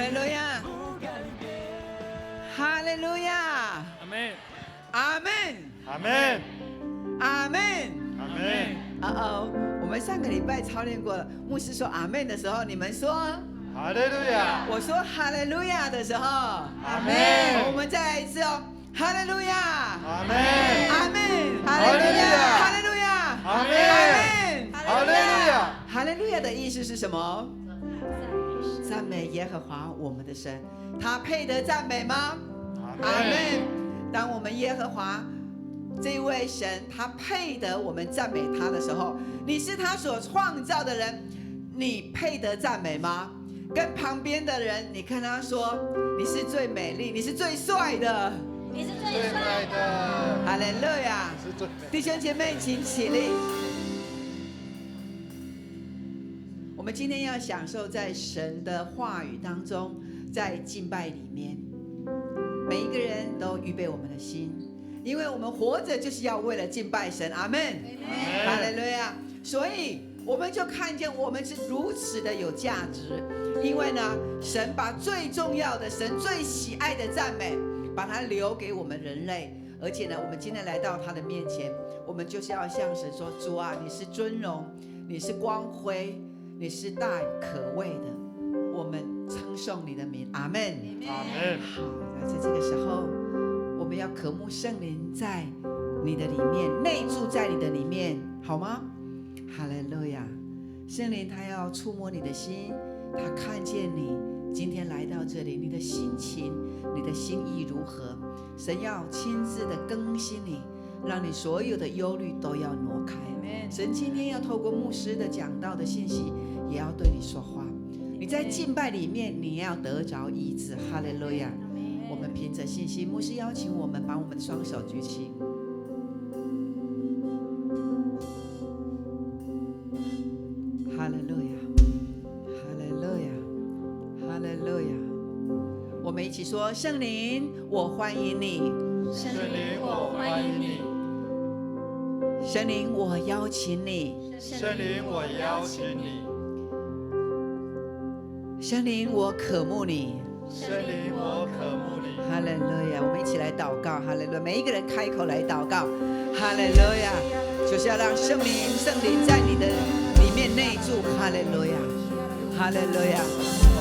利路亚，哈利路亚，阿门，阿门，阿门，阿门，阿门。我们上个礼拜操练过了，牧师说阿门的时候，你们说哈利路亚，我说哈利路亚的时候，阿门。我们再来一次哦，哈利路亚，阿门，阿门，哈利路亚，哈利路亚，阿门，哈利路亚。哈利路亚的意思是什么？赞美耶和华我们的神，他配得赞美吗？阿门。当我们耶和华这位神他配得我们赞美他的时候，你是他所创造的人，你配得赞美吗？跟旁边的人你跟他说，你是最美丽，你是最帅的，你是最帅的。哈利路亚。弟兄姐妹请起立。我们今天要享受在神的话语当中，在敬拜里面，每一个人都预备我们的心，因为我们活着就是要为了敬拜神。阿们，哈利路亚。所以我们就看见我们是如此的有价值，因为呢，神把最重要的、神最喜爱的赞美，把它留给我们人类。而且呢，我们今天来到他的面前，我们就是要向神说：主啊，你是尊荣，你是光辉，你是大可畏的，我们称颂你的名。阿们，阿门。好，在这个时候，我们要渴慕圣灵在你的里面，内住在你的里面，好吗？哈利路亚！圣灵他要触摸你的心，他看见你今天来到这里，你的心情、你的心意如何？神要亲自的更新你，让你所有的忧虑都要挪开。神今天要透过牧师的讲道的信息，也要对你说话。你在敬拜里面，你要得着医治。哈利路亚！我们凭着信心，牧师邀请我们把我们的双手举起。哈利路亚，哈利路亚，哈利路亚！我们一起说：圣灵，我欢迎你；圣灵，我欢迎你；圣灵，我邀请你；圣灵，我邀请你；圣灵，我渴慕你；圣灵，我渴慕你。哈利路亚！我们一起来祷告。哈利路亚！每一个人开口来祷告。哈利路亚！就是要让圣灵在你的里面内住。哈利路亚！哈利路亚！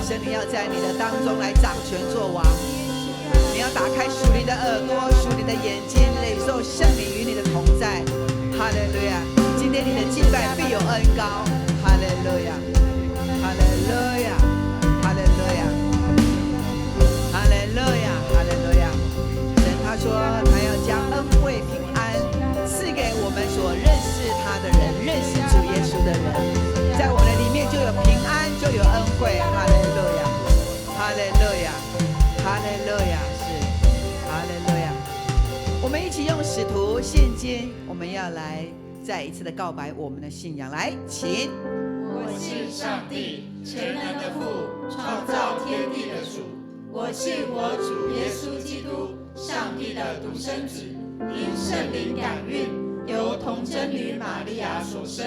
圣灵要在你的当中来掌权作王。你要打开属灵的耳朵、属灵的眼睛，领受圣灵与你的同在。哈利路亚！今天你的敬拜必有恩膏。哈利路亚！哈利路亚！哈利路亚！哈利路亚！哈利路亚！神他说他要将恩惠平安赐给我们所认识他的人，认识主耶稣的人，在我们里面就有平安，就有恩惠。哈利路亚！哈利路亚！哈利路亚！是哈利路亚！我们一起用使徒信经，我们要来再一次的告白我们的信仰。来，请。我信上帝，全能的父，创造天地的主。我信我主耶稣基督，上帝的独生子，因圣灵感孕，由童贞女玛利亚所生，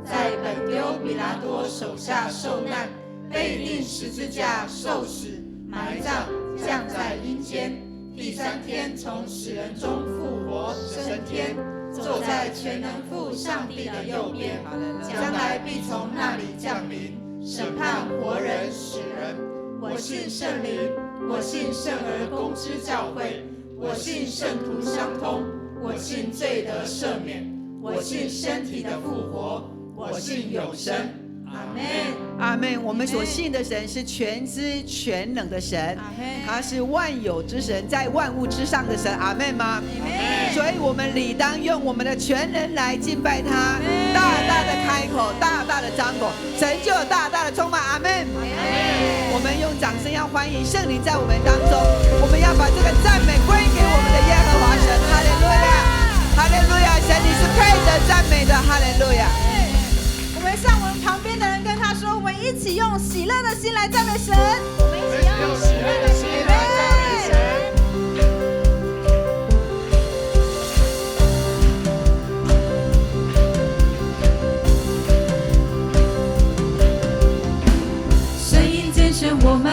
在本丢彼拉多手下受难，被钉十字架受死，埋葬，降在阴间。第3天从死人中复活，升天，坐在全能父上帝的右边，将来必从那里降临，审判活人死人。我信圣灵，我信圣而公之教会，我信圣徒相通，我信罪得赦免，我信身体的复活，我信永生。阿们，阿们。我们所信的神是全知全能的神，他是万有之神，在万物之上的神。阿们吗？所以我们理当用我们的全人来敬拜他，大大的开口，大大的张口，神就有大大的充满。阿们。我们用掌声要欢迎圣灵在我们当中，我们要把这个赞美归给我们的耶和华神。哈利路亚，哈利路亚！神你是配得赞美的。哈利路亚。我们向我们旁边的人跟他说，我们一起用喜乐的心来赞美神。我们一起用喜乐的心来赞美神。声音拣选我们，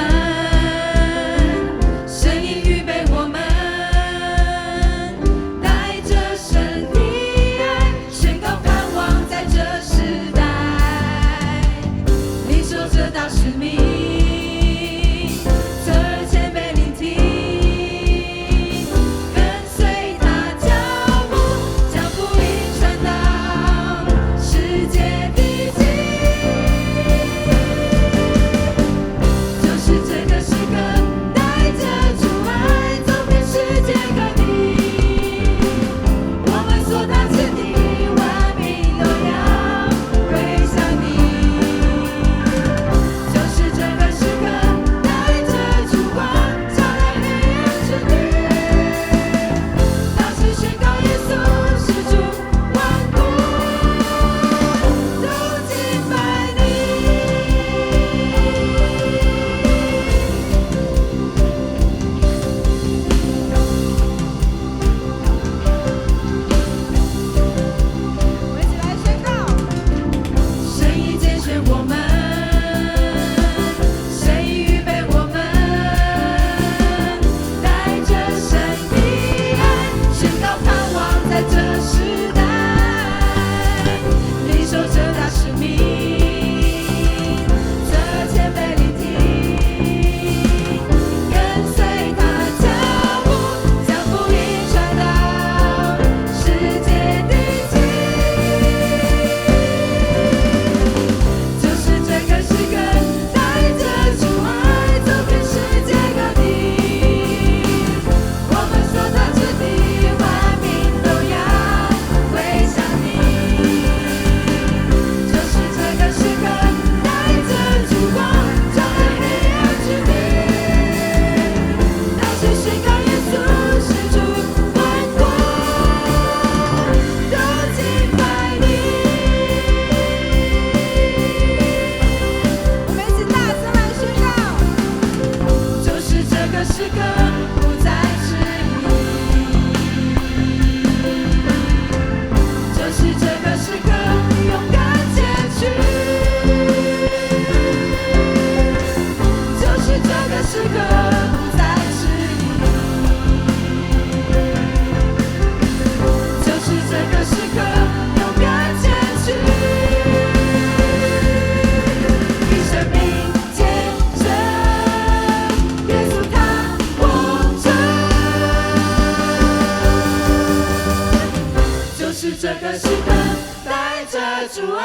主爱，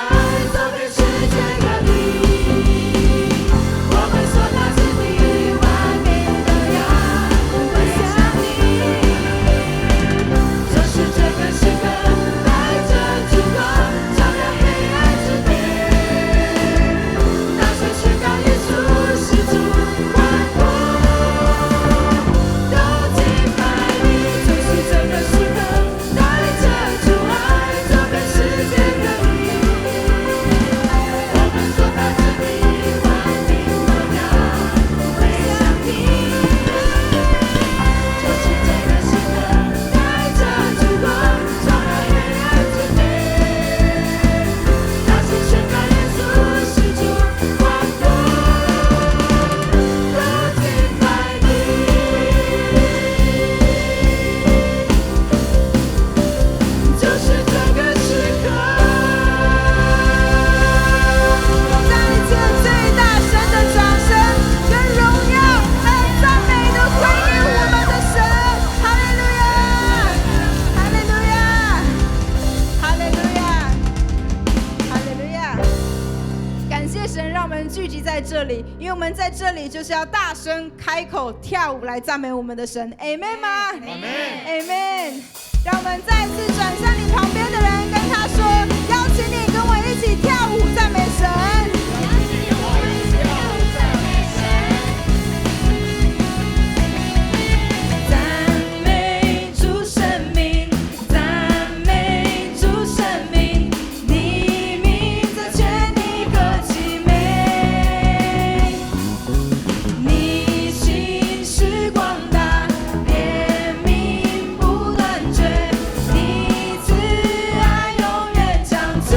走遍世界各地。我们所到之地，万民都要归向你。就是这个时刻，带着烛光，照亮黑暗之地。大声宣告耶稣是主，万国都敬拜你。就是这个时刻，带着主爱，走遍世界各地。我们所到之地，万民都要归向你。就是这个时刻，带着烛光，照亮黑暗之地。大声宣告耶稣是主，万国都敬拜你。就是这个时刻。再一次最大声的掌声跟荣耀和赞美都归于我们的神，哈利路亚，哈利路亚，哈利路亚，哈利路亚。感谢神让我们聚集在这里，因为我们在这里就是要大声开口跳舞来赞美我们的神 ，Amen 吗？Amen。让我们再次转向你旁边的人，跟他说，邀请你跟我一起跳舞赞美神。赞美主生命，赞美主生命，你名在全地何其美，你心是广大，怜悯不断绝，你慈爱永远长存。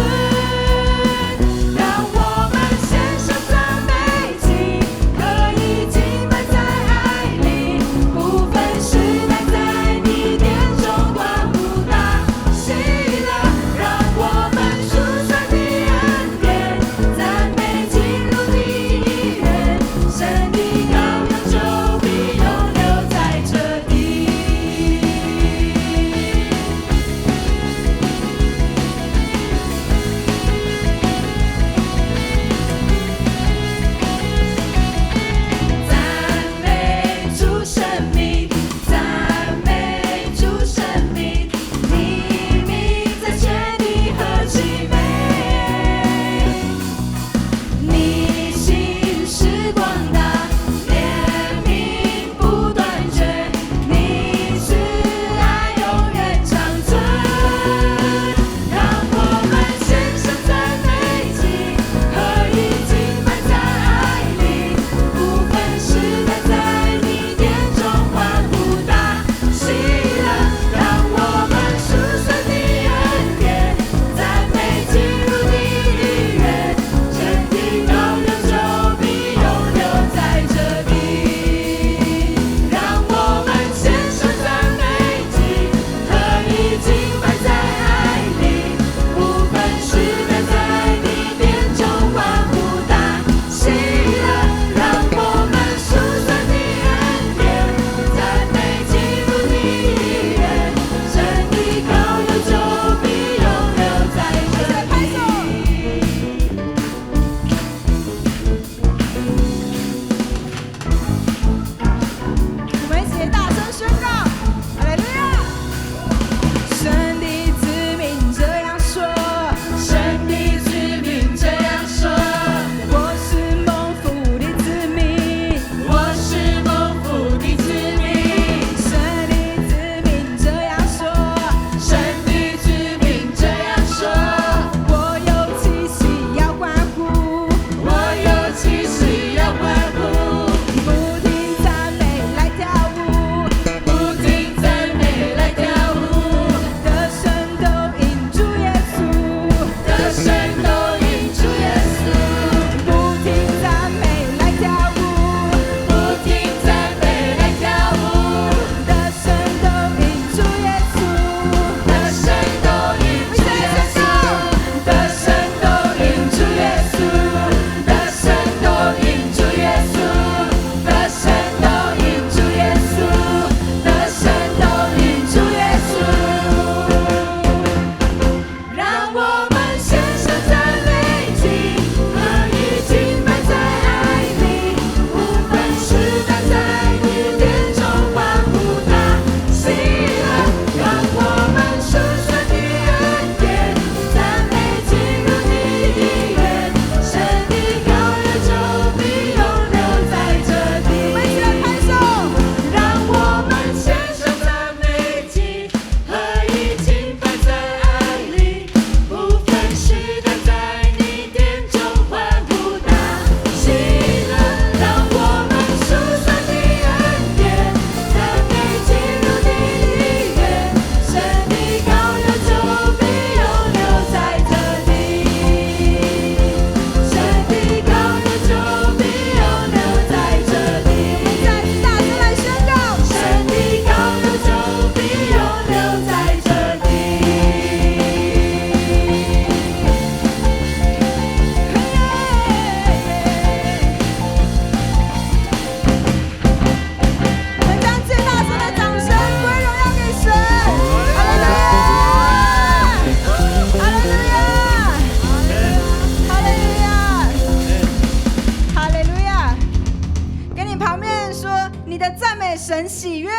神喜悦。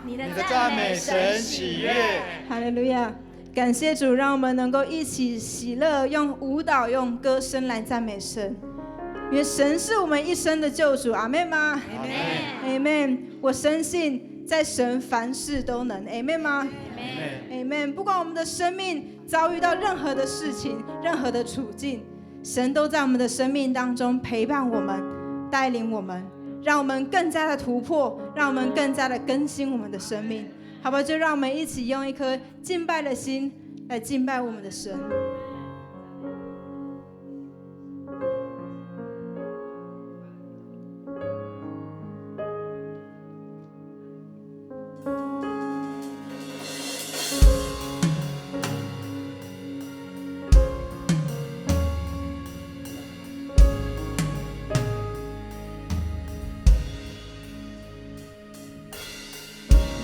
你的你的赞美神喜悦。哈利路亚！感谢主，让我们能够一起喜乐，用舞蹈、用歌声来赞美神。因为神是我们一生的救主，阿们吗？阿们。阿们。我深信在神凡事都能，阿们吗？阿们。不管我们的生命遭遇到任何的事情、任何的处境，神都在我们的生命当中陪伴我们、带领我们，让我们更加的突破，让我们更加的更新我们的生命。好吧，就让我们一起用一颗敬拜的心来敬拜我们的神。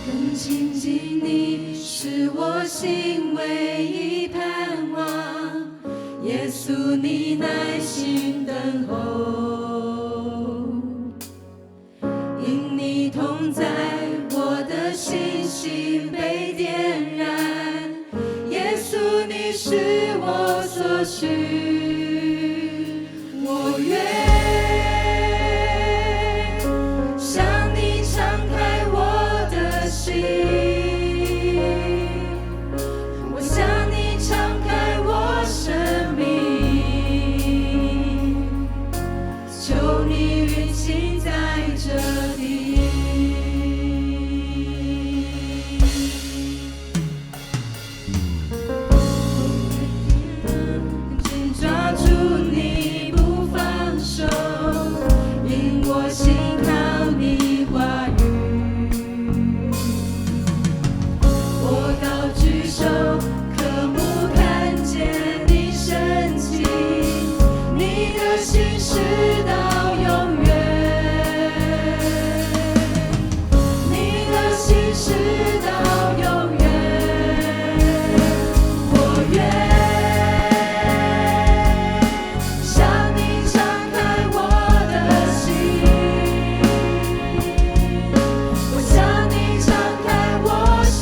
更亲近你是我心唯一盼望，耶稣你耐心等候，因你同在，我的信心被点燃，耶稣你是我所需，我愿向你敞开我的心，我向你敞开我生命，求你运行在这里，紧抓住你不放手，因我心靠你话语，我高举手，渴慕看见你神迹，你的心事到永远，你的心事到永远，我愿向你敞开我的心，我向你敞开我生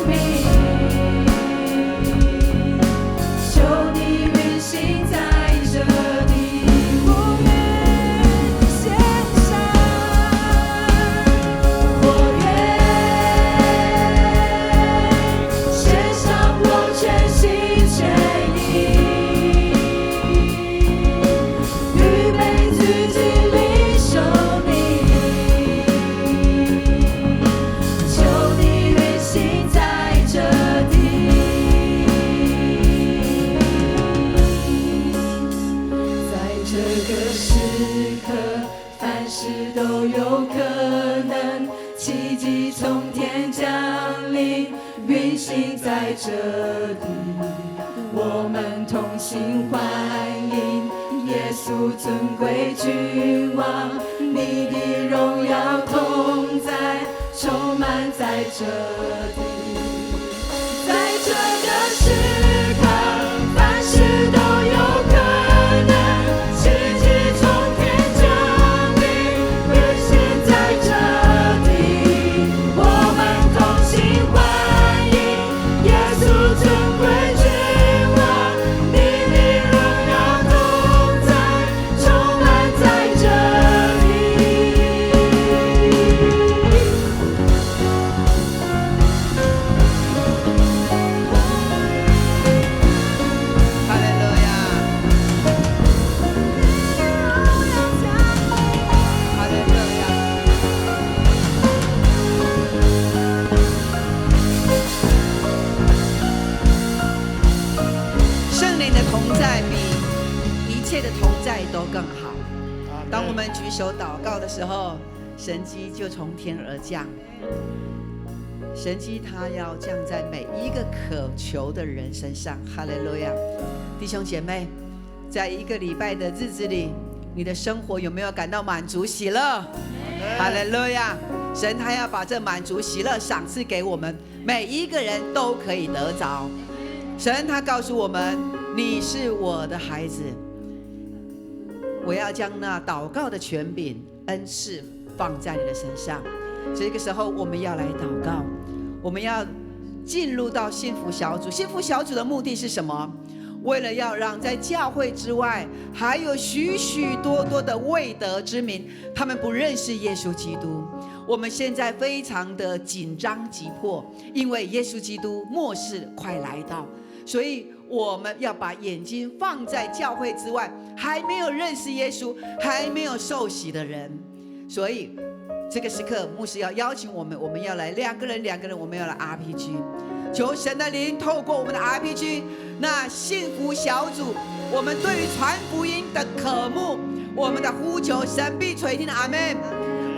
命，求你运行在这里，我愿献上，我愿献上我全心全意，预备自己领受你，求你运行在这里，在这个时刻，凡事都有可能，奇迹从天降临，运行在这里，我们同心欢迎耶稣尊贵君王，你的荣耀同在，充满在这里，在这个时刻，凡事都有可能，奇迹从天降临，运行在这里，我们同心欢迎耶稣尊贵君王，你的荣耀同在，充满在这里。哈利路亚，哈利路亚。圣灵的同在比一切的同在都更好。当我们举手祷告的时候，神迹就从天而降。神迹它要降在每一个渴求的人身上。哈利路亚！弟兄姐妹，在一个礼拜的日子里，你的生活有没有感到满足喜乐？哈利路亚！神他要把这满足喜乐赏赐给我们，每一个人都可以得着。神他告诉我们，你是我的孩子，我要将那祷告的权柄恩赐放在你的身上。这个时候我们要来祷告，我们要进入到幸福小组。幸福小组的目的是什么？为了要让在教会之外还有许许多多的未得之民，他们不认识耶稣基督。我们现在非常的紧张急迫，因为耶稣基督末世快来到，所以我们要把眼睛放在教会之外还没有认识耶稣还没有受洗的人。所以这个时刻牧师要邀请我们，我们要来两个人，我们要来 RPG， 求神的灵透过我们的 RPG 那幸福小组，我们对于传福音的渴慕，我们的呼求，神必垂听。阿们。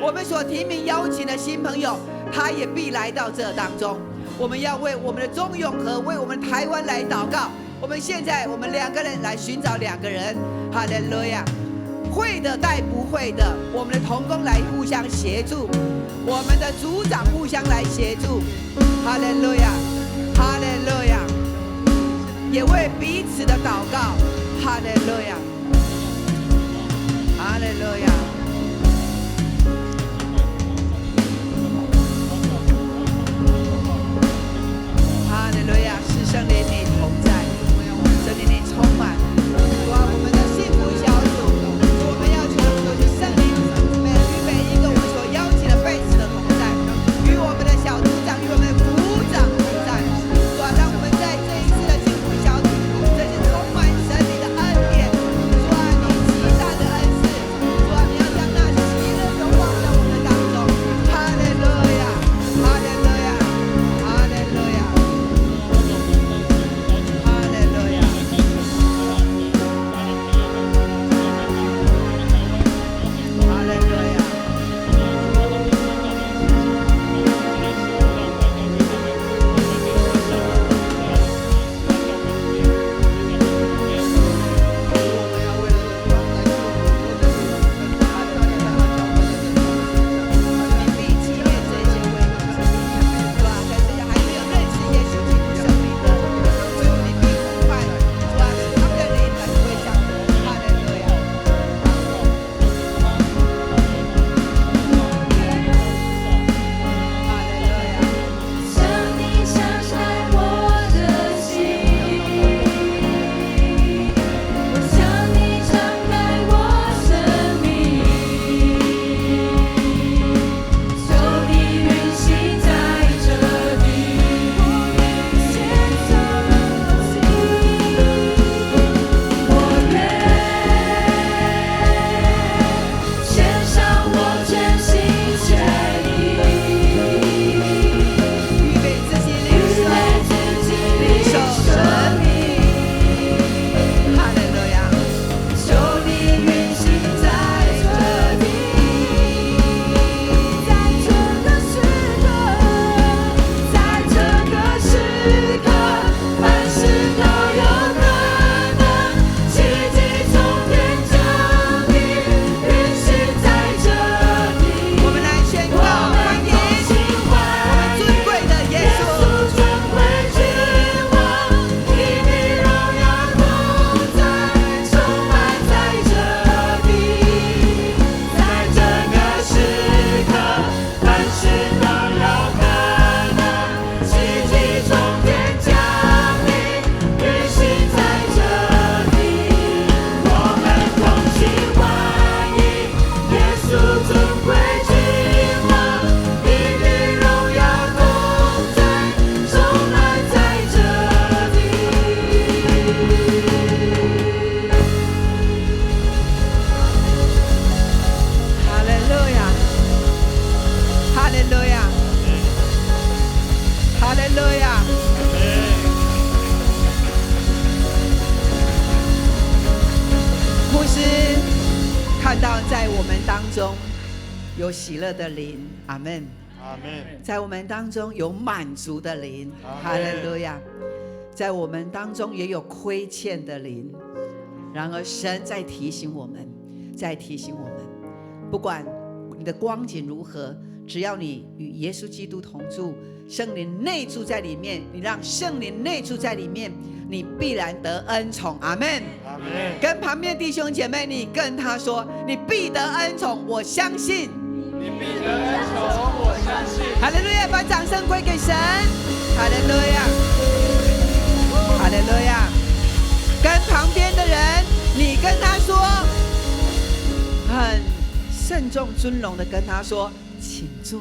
我们所提名邀请的新朋友，他也必来到这当中。我们要为我们的中永和，为我们台湾来祷告。我们现在我们两个人来寻找两个人，哈利路亚。会的带不会的，我们的同工来互相协助，我们的组长互相来协助，哈利路亚，哈利路亚，也为彼此的祷告，哈利路亚，哈利路亚。哈利路亚，是圣灵你同在，圣灵你充满，主啊，我们的幸福小组，我们要求圣灵与每一个我们所邀请的被子的同在，与我们的小组长，与我们的组长同在，主啊，让我们在这一次的幸福小组，这是充满神你的恩典，主啊，你极大的恩赐，主啊，你要将那喜乐荣光在我们当中，哈利路亚，哈利路亚，哈利路亚。有喜乐的灵，阿们，阿们。在我们当中有满足的灵，哈利路亚。在我们当中也有亏欠的灵，然而神在提醒我们，不管你的光景如何，只要你与耶稣基督同住，圣灵内住在里面，你让圣灵内住在里面，你必然得恩宠，阿们，阿们。跟旁边弟兄姐妹，你跟他说，你必得恩宠，我相信。你必得恩宠，我相信。哈利路亚，把掌声归给神。哈利路亚，哈利路亚。跟旁边的人，你跟他说，很慎重尊荣的跟他说，请坐，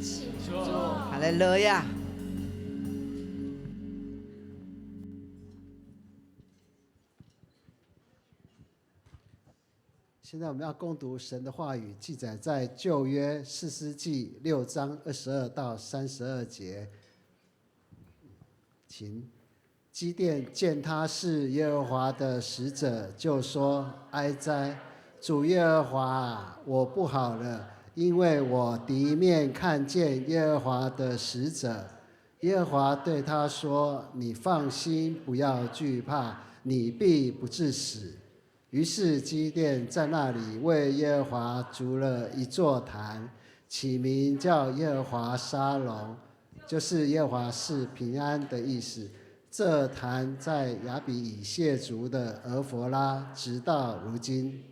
请坐。哈利路亚。现在我们要攻读神的话语，记载在旧约士师记6章22到32节。请基甸见他是耶和华的使者，就说：哀哉，主耶和华，我不好了，因为我敌面看见耶和华的使者。耶和华对他说：你放心，不要惧怕，你必不致死。于是基甸在那里为耶和华筑了一座坛，起名叫耶和华沙龙，就是耶和华是平安的意思。这坛在亚比以谢族的俄弗拉，直到如今。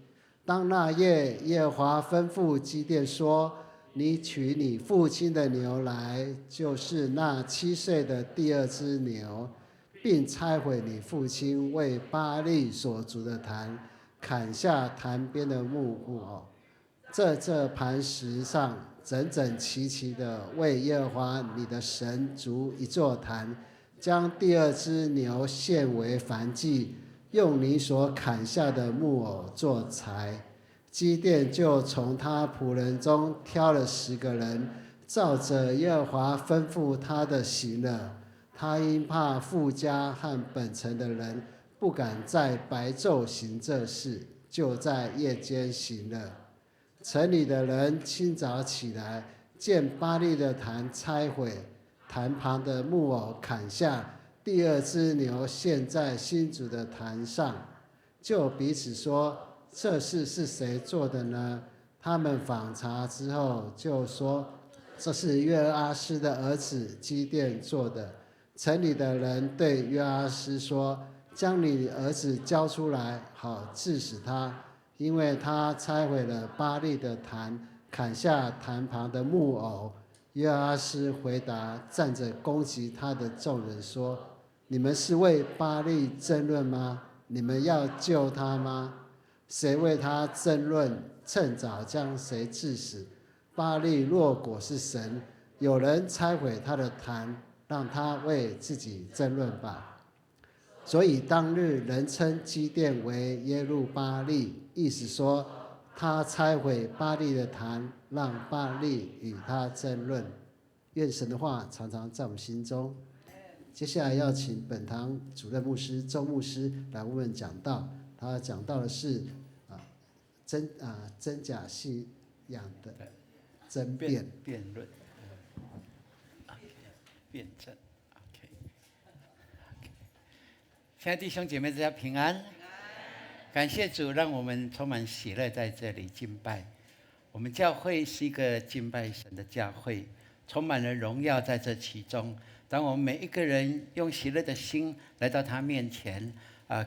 当那夜，耶和华吩咐基甸说：你取你父亲的牛来，就是那7岁的第2只牛，并拆毁你父亲为巴力所筑的坛，砍下坛边的木偶，这磐石上整整齐齐的为耶和华你的神筑一座坛，将第2只牛献为燔祭，用你所砍下的木偶做柴。基甸就从他仆人中挑了10个人，照着耶和华吩咐他的行了。他因怕富家和本城的人，不敢在白昼行这事，就在夜间行了。城里的人清早起来，见巴力的坛拆毁，坛旁的木偶砍下，第2只牛献在新主的坛上，就彼此说：这事是谁做的呢？他们访查之后就说：这是约阿施的儿子基甸做的。城里的人对约阿施说：将你儿子交出来，好治死他，因为他拆毁了巴力的坛，砍下坛旁的木偶。约阿施回答站着攻击他的众人说：你们是为巴力争论吗？你们要救他吗？谁为他争论，趁早将谁治死。巴力若果是神，有人拆毁他的坛，让他为自己争论吧。所以当日人称基甸为耶路巴力，意思说他拆毁巴力的坛，让巴力与他争论。愿神的话常常在我们心中。接下来要请本堂主任牧师周牧师来为我们讲道，他讲到的是真假信仰的争辩论，辩证。亲爱的弟兄姐妹，大家平安。感谢主，让我们充满喜乐在这里敬拜。我们教会是一个敬拜神的教会，充满了荣耀在这其中。当我们每一个人用喜乐的心来到他面前，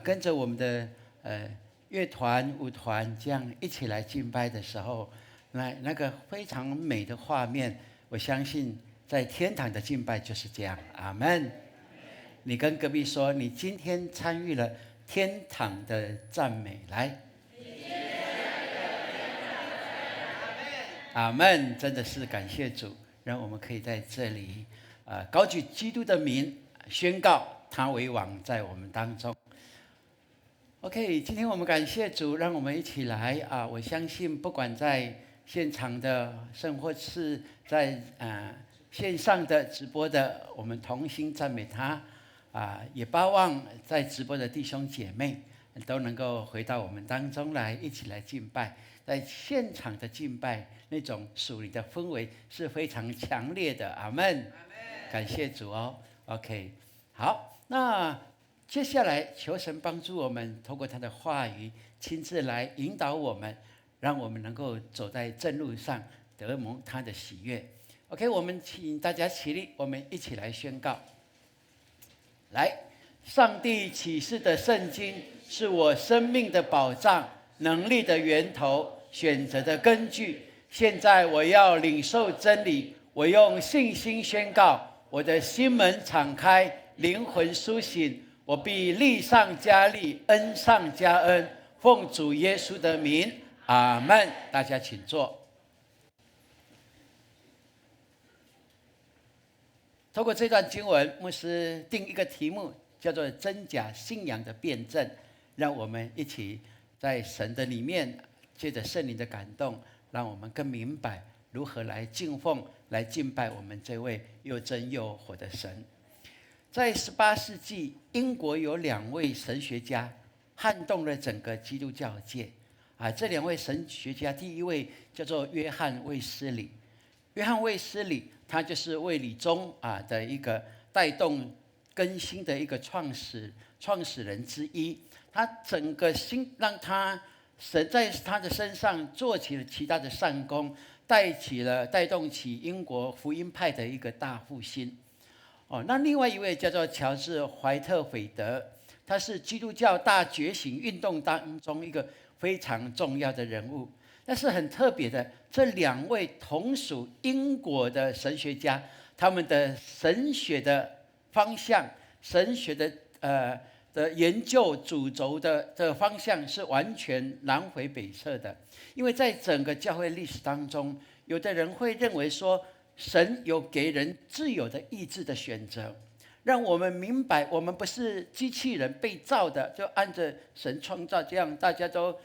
跟着我们的乐团、舞团这样一起来敬拜的时候，那个非常美的画面，我相信在天堂的敬拜就是这样。阿们。你跟隔壁说，你今天参与了天堂的赞美，来。阿们，真的是感谢主，让我们可以在这里高举基督的名，宣告他为王在我们当中。OK， 今天我们感谢主，让我们一起来我相信不管在现场的，甚或是在线上的直播的，我们同心赞美他。也巴望在直播的弟兄姐妹都能够回到我们当中来，一起来敬拜。在现场的敬拜，那种属灵的氛围是非常强烈的。阿们，感谢主哦。OK， 好，那接下来求神帮助我们，透过他的话语亲自来引导我们，让我们能够走在正路上，得蒙他的喜悦。OK， 我们请大家起立，我们一起来宣告。来，上帝启示的圣经是我生命的保障，能力的源头，选择的根据。现在我要领受真理，我用信心宣告，我的心门敞开，灵魂苏醒，我必力上加力，恩上加恩。奉主耶稣的名，阿们。大家请坐。透过这段经文，牧师定一个题目，叫做真假信仰的辩证，让我们一起在神的里面，借着圣灵的感动，让我们更明白如何来敬奉、来敬拜我们这位又真又活的神。在18世纪，英国有2位神学家撼动了整个基督教界。这2位神学家，第一位叫做约翰卫斯理。约翰卫斯理他就是卫理宗的一个带动更新的一个创始人之一。他整个让神在他的身上做起了其他的善功，带动起英国福音派的一个大复兴。那另外一位叫做乔治·怀特斐德，他是基督教大觉醒运动当中一个非常重要的人物。但是很特别的，这2位同属英国的神学家，他们的神学的方向、神学的研究主轴的方向是完全南辕北辙的。因为在整个教会历史当中，有的人会认为说，神有给人自由的意志的选择，让我们明白我们不是机器人被造的，就按着神创造这样，大家都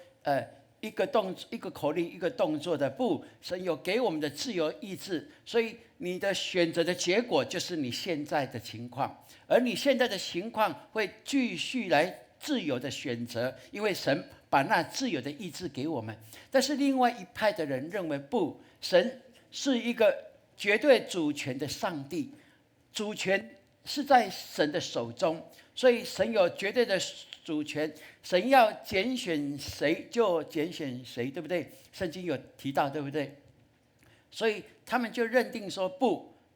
一个口令一个动作的。不，神有给我们的自由意志，所以你的选择的结果就是你现在的情况，而你现在的情况会继续来自由的选择，因为神把那自由的意志给我们。但是另外一派的人认为，不，神是一个绝对主权的上帝，主权是在神的手中，所以神有绝对的主权，神要拣选谁就拣选谁，对不对？圣经有提到，对不对？所以他们就认定说，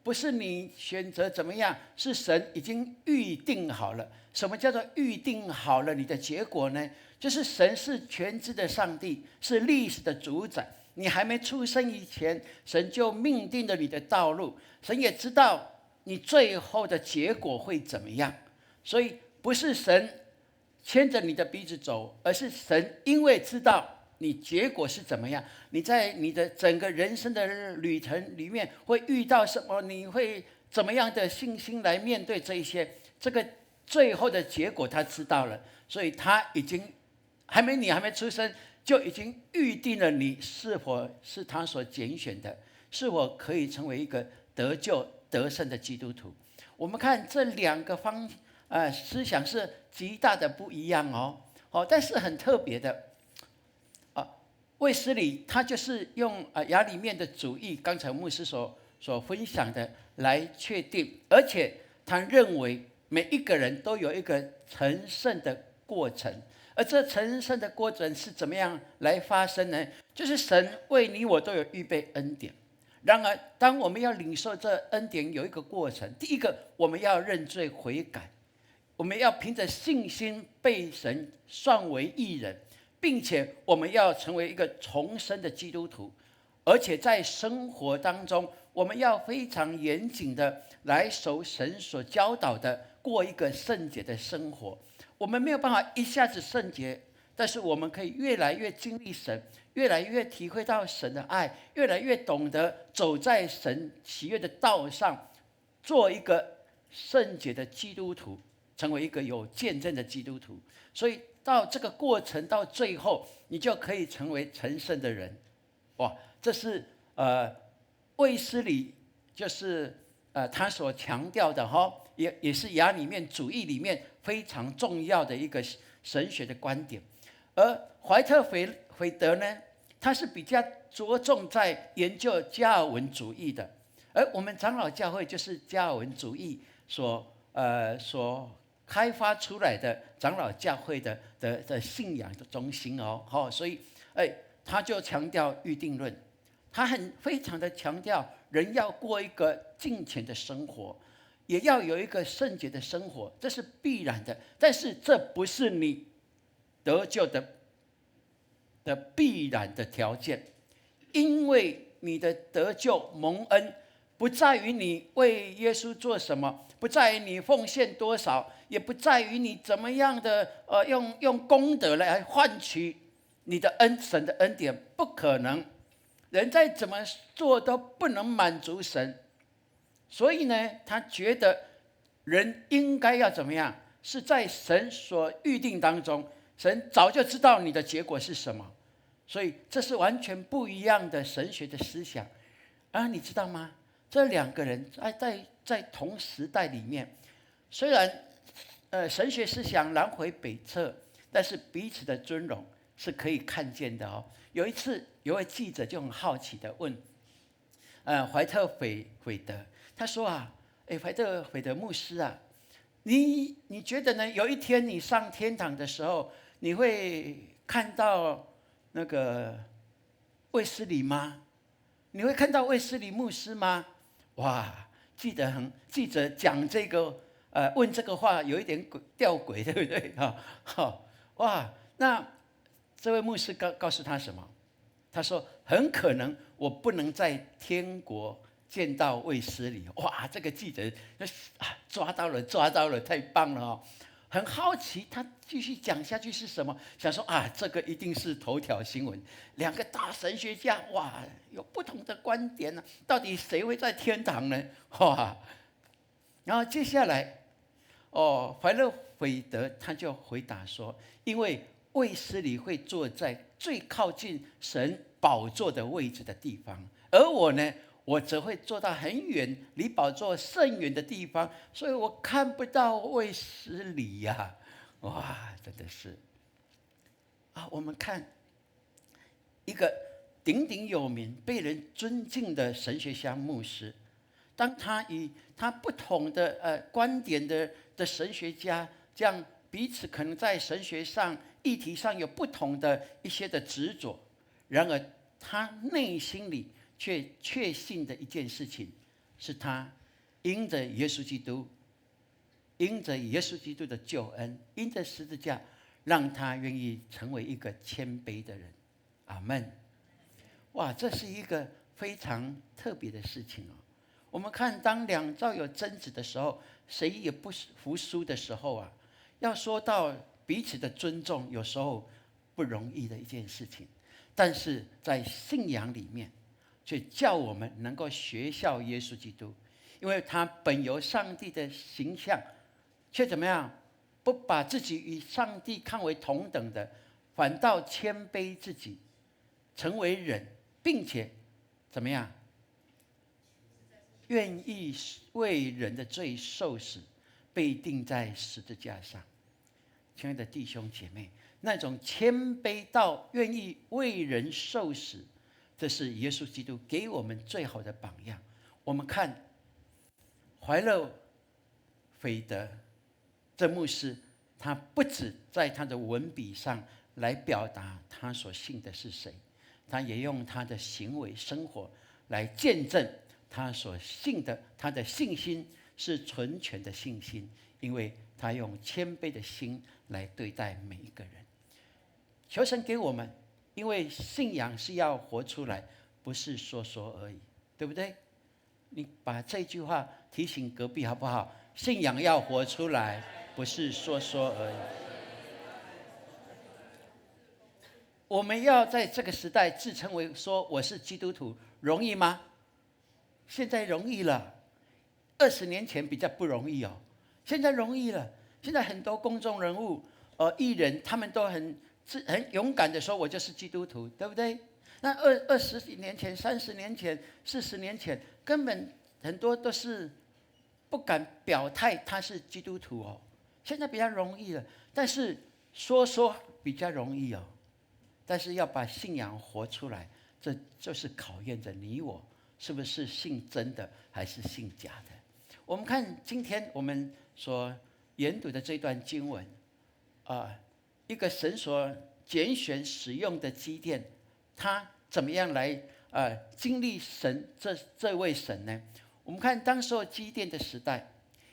不是你选择怎么样，是神已经预定好了。什么叫做预定好了你的结果呢？就是神是全知的上帝，是历史的主宰。你还没出生以前，神就命定了你的道路，神也知道你最后的结果会怎么样。所以不是神牵着你的鼻子走，而是神因为知道你结果是怎么样，你在你的整个人生的旅程里面会遇到什么，你会怎么样的信心来面对这一些，这个最后的结果他知道了，所以他已经你还没出生，就已经预定了你是否是他所拣选的，是否可以成为一个得救得胜的基督徒。我们看这2个思想是极大的不一样但是很特别的卫斯理他就是用亚里面的主义，刚才牧师所分享的来确定，而且他认为每一个人都有一个成圣的过程，而这成圣的过程是怎么样来发生呢？就是神为你我都有预备恩典。然而当我们要领受这恩典，有一个过程。第一个，我们要认罪悔改，我们要凭着信心被神算为义人，并且我们要成为一个重生的基督徒。而且在生活当中，我们要非常严谨的来守神所教导的，过一个圣洁的生活。我们没有办法一下子圣洁，但是我们可以越来越经历神，越来越体会到神的爱，越来越懂得走在神喜悦的道上，做一个圣洁的基督徒，成为一个有见证的基督徒。所以到这个过程到最后，你就可以成为成圣的人。哇，这是卫斯理就是他所强调的也是亚里面主义里面非常重要的一个神学的观点。而怀特斐德呢，他是比较着重在研究加尔文主义的，而我们长老教会就是加尔文主义所开发出来的长老教会的信仰的中心所以他就强调预定论，他非常的强调人要过一个敬虔的生活，也要有一个圣洁的生活，这是必然的。但是这不是你得救的必然的条件，因为你的得救蒙恩，不在于你为耶稣做什么，不在于你奉献多少，也不在于你怎么样的用功德来换取你的神的恩典，不可能。人再怎么做都不能满足神，所以呢，他觉得人应该要怎么样？是在神所预定当中，神早就知道你的结果是什么，所以这是完全不一样的神学的思想啊！你知道吗？这两个人在同时代里面，虽然神学思想南迩北辙，但是彼此的尊荣是可以看见的哦。有一次，有位记者就很好奇的问，怀特斐德，他说啊，怀特斐德牧师啊，你觉得呢？有一天你上天堂的时候，你会看到那个卫斯理吗？你会看到卫斯理牧师吗？哇，记者讲这个问这个话有一点吊诡，对不对？哇，那这位牧师告诉他什么？他说很可能我不能在天国见到卫斯理。哇，这个记者抓到了，太棒了哦！很好奇，他继续讲下去是什么？想说这个一定是头条新闻。两个大神学家，哇，有不同的观点呢，到底谁会在天堂呢？哇！然后接下来，怀特斐德他就回答说，因为卫斯理会坐在最靠近神宝座的位置的地方，而我呢，我则会坐到很远，离宝座甚远的地方，所以我看不到卫斯理呀！哇，真的是我们看一个鼎鼎有名、被人尊敬的神学家牧师，当他与他不同的观点的神学家，这样彼此可能在神学上、议题上有不同的一些的执着，然而他内心里却确信的一件事情，是他因着耶稣基督的救恩，因着十字架，让他愿意成为一个谦卑的人。阿们。哇，这是一个非常特别的事情哦。我们看，当两造有争执的时候，谁也不服输的时候要说到彼此的尊重，有时候不容易的一件事情。但是在信仰里面，却叫我们能够学效耶稣基督，因为他本有上帝的形象，却怎么样？不把自己与上帝看为同等的，反倒谦卑自己，成为人，并且怎么样？愿意为人的罪受死，被钉在十字架上。亲爱的弟兄姐妹，那种谦卑到愿意为人受死，这是耶稣基督给我们最好的榜样。我们看怀特斐德这牧师，他不止在他的文笔上来表达他所信的是谁，他也用他的行为生活来见证他所信的，他的信心是纯全的信心，因为他用谦卑的心来对待每一个人。求神给我们，因为信仰是要活出来，不是说说而已，对不对？你把这句话提醒隔壁好不好？信仰要活出来，不是说说而已。我们要在这个时代自称为说我是基督徒，容易吗？现在容易了，20年前比较不容易哦，现在容易了。现在很多公众人物、艺人，他们都很勇敢的说，我就是基督徒，对不对？那20几年前、30年前、40年前，根本很多都是不敢表态他是基督徒哦。现在比较容易了，但是说比较容易哦。但是要把信仰活出来，这就是考验着你我是不是信真的还是信假的。我们看今天我们所研读的这段经文一个神所拣选使用的基甸，他怎么样来经历神这位神呢？我们看当时候基甸的时代，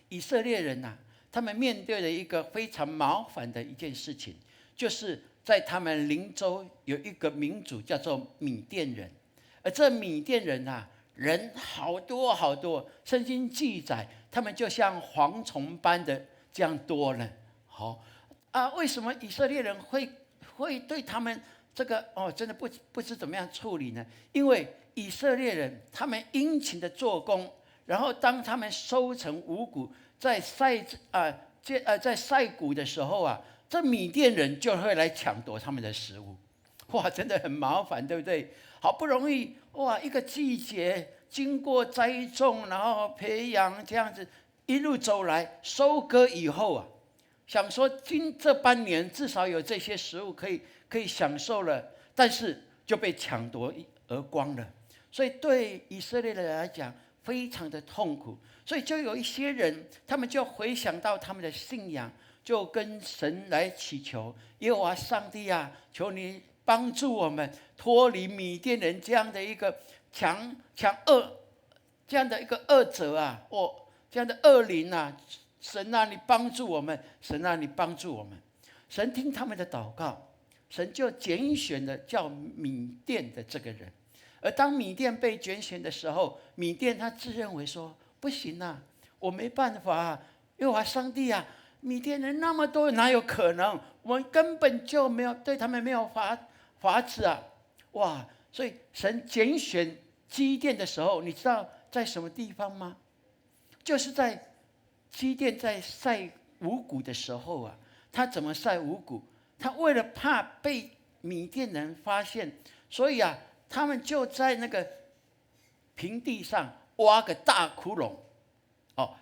以色列人他们面对了一个非常麻烦的一件事情，就是在他们邻州有一个民族叫做米甸人，而这米甸人啊，人好多好多，圣经记载他们就像蝗虫般的这样多了。好为什么以色列人会对他们这个真的不知怎么样处理呢？因为以色列人他们殷勤的做工，然后当他们收成五谷，在晒谷的时候啊，这米甸人就会来抢夺他们的食物。哇，真的很麻烦，对不对？好不容易一个季节经过栽种，然后培养这样子一路走来，收割以后啊，想说这半年至少有这些食物可以享受了，但是就被抢夺而光了。所以对以色列人来讲非常的痛苦，所以就有一些人，他们就回想到他们的信仰，就跟神来祈求：耶和华上帝啊，求你帮助我们脱离米甸人这样的一个强恶，这样的一个恶者啊，这样的恶灵啊，神啊，你帮助我们！神啊，你帮助我们！神听他们的祷告，神就拣选了叫米甸的这个人。而当米甸被拣选的时候，米甸他自认为说：不行啊，我没办法啊，耶和华上帝啊，米甸人那么多，哪有可能？我们根本就没有对他们没有法子啊！哇！所以神拣选基甸的时候，你知道在什么地方吗？就是在基甸在晒五谷的时候啊，他怎么晒五谷？他为了怕被米甸人发现，所以啊，他们就在那个平地上挖个大窟窿。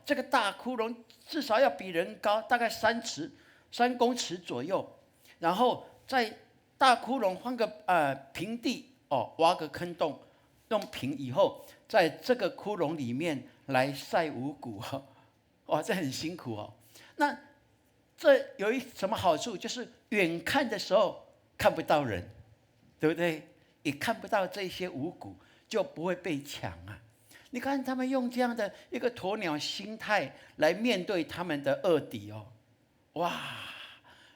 这个大窟窿至少要比人高，大概3公尺左右。然后在大窟窿换个平地挖个坑洞，弄平以后，在这个窟窿里面来晒五谷。这很辛苦哦。那这有什么好处？就是远看的时候看不到人，对不对？也看不到这些五谷，就不会被抢啊。你看他们用这样的一个鸵鸟心态来面对他们的恶敌哇！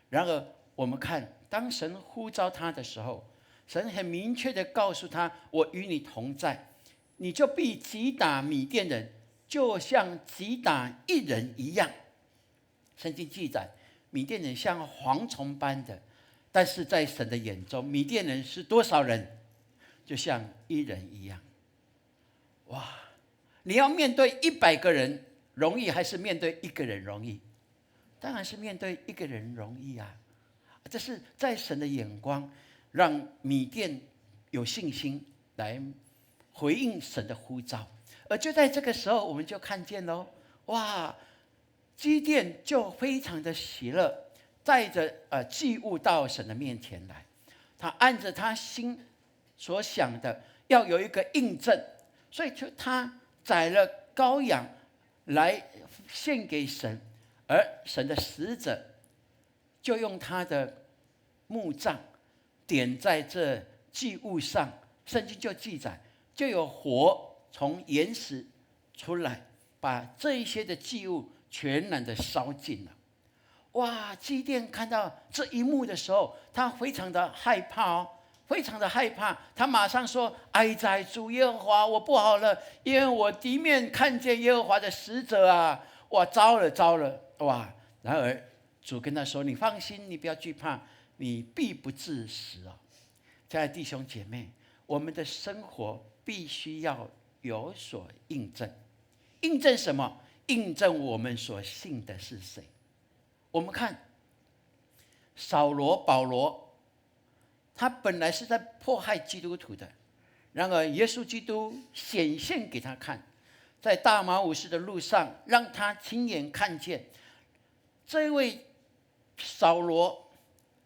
然而我们看，当神呼召他的时候，神很明确的告诉他：我与你同在，你就必击打米甸人，就像击打一人一样。圣经记载，米甸人像蝗虫般的，但是在神的眼中，米甸人是多少人？就像一人一样。哇！你要面对100个人容易，还是面对1个人容易？当然是面对1个人容易啊！这是在神的眼光，让米甸有信心来回应神的呼召。而就在这个时候，我们就看见喽，哇！基甸就非常的喜乐，带着祭物到神的面前来。他按着他心所想的，要有一个印证，所以他宰了羔羊来献给神，而神的使者就用他的木杖点在这祭物上，圣经就记载，就有火从岩石出来，把这一些的祭物全然的烧尽了。哇！基甸看到这一幕的时候，他非常的害怕非常的害怕。他马上说：哀哉主耶和华，我不好了，因为我敌面看见耶和华的使者啊！哇，糟了！哇！然而主跟他说：你放心，你不要惧怕，你必不致死亲爱的弟兄姐妹，我们的生活必须要有所印证。印证什么？印证我们所信的是谁。我们看扫罗、保罗，他本来是在迫害基督徒的，然而耶稣基督显现给他看，在大马五士的路上，让他亲眼看见这位扫罗，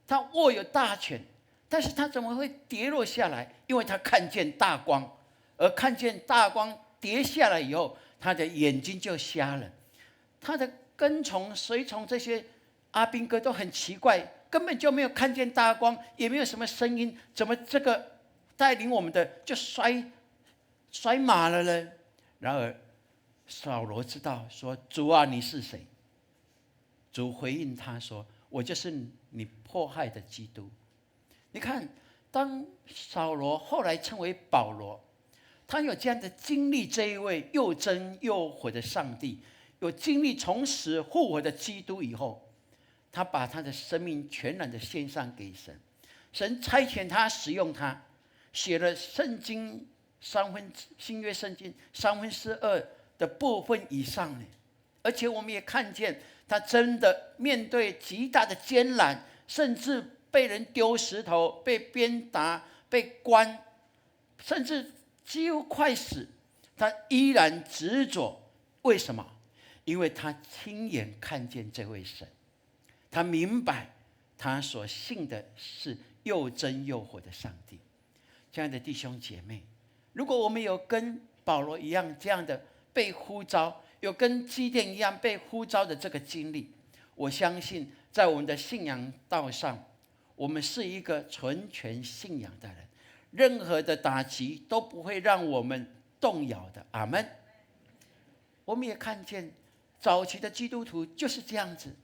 他握有大权，但是他怎么会跌落下来？因为他看见大光，而看见大光跌下来以后，他的眼睛就瞎了。他的跟从随从这些阿兵哥都很奇怪，根本就没有看见大光，也没有什么声音，怎么这个带领我们的就摔马了呢？然而扫罗知道说：主啊，你是谁？主回应他说：我就是你迫害的基督。你看，当扫罗后来称为保罗，他有这样的经历，这一位又真又活的上帝，有经历从死复活的基督以后，他把他的生命全然的献上给神。神差遣他使用他，写了圣经新约圣经2/3的部分以上呢。而且我们也看见他真的面对极大的艰难，甚至被人丢石头、被鞭打、被关，甚至几乎快死，他依然执着。为什么？因为他亲眼看见这位神，他明白他所信的是又真又活的上帝。亲爱的弟兄姐妹，如果我们有跟保罗一样这样的被呼召，有跟基甸一样被呼召的这个经历，我相信在我们的信仰道上，我们是一个纯全信仰的人，任何的打击都不会让我们动摇的。阿们。我们也看见早期的基督徒就是这样子，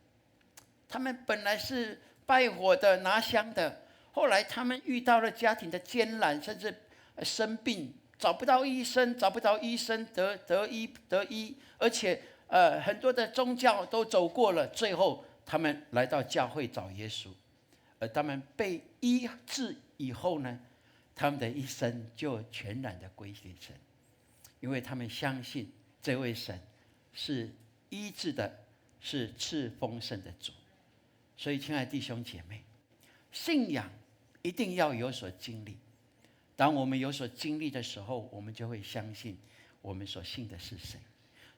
他们本来是拜火的、拿香的，后来他们遇到了家庭的艰难，甚至生病，找不到医生，得医，而且很多的宗教都走过了，最后他们来到教会找耶稣，而他们被医治以后呢，他们的一生就全然的归给神，因为他们相信这位神是医治的，是赐丰盛的主。所以亲爱的弟兄姐妹，信仰一定要有所经历。当我们有所经历的时候，我们就会相信我们所信的是谁。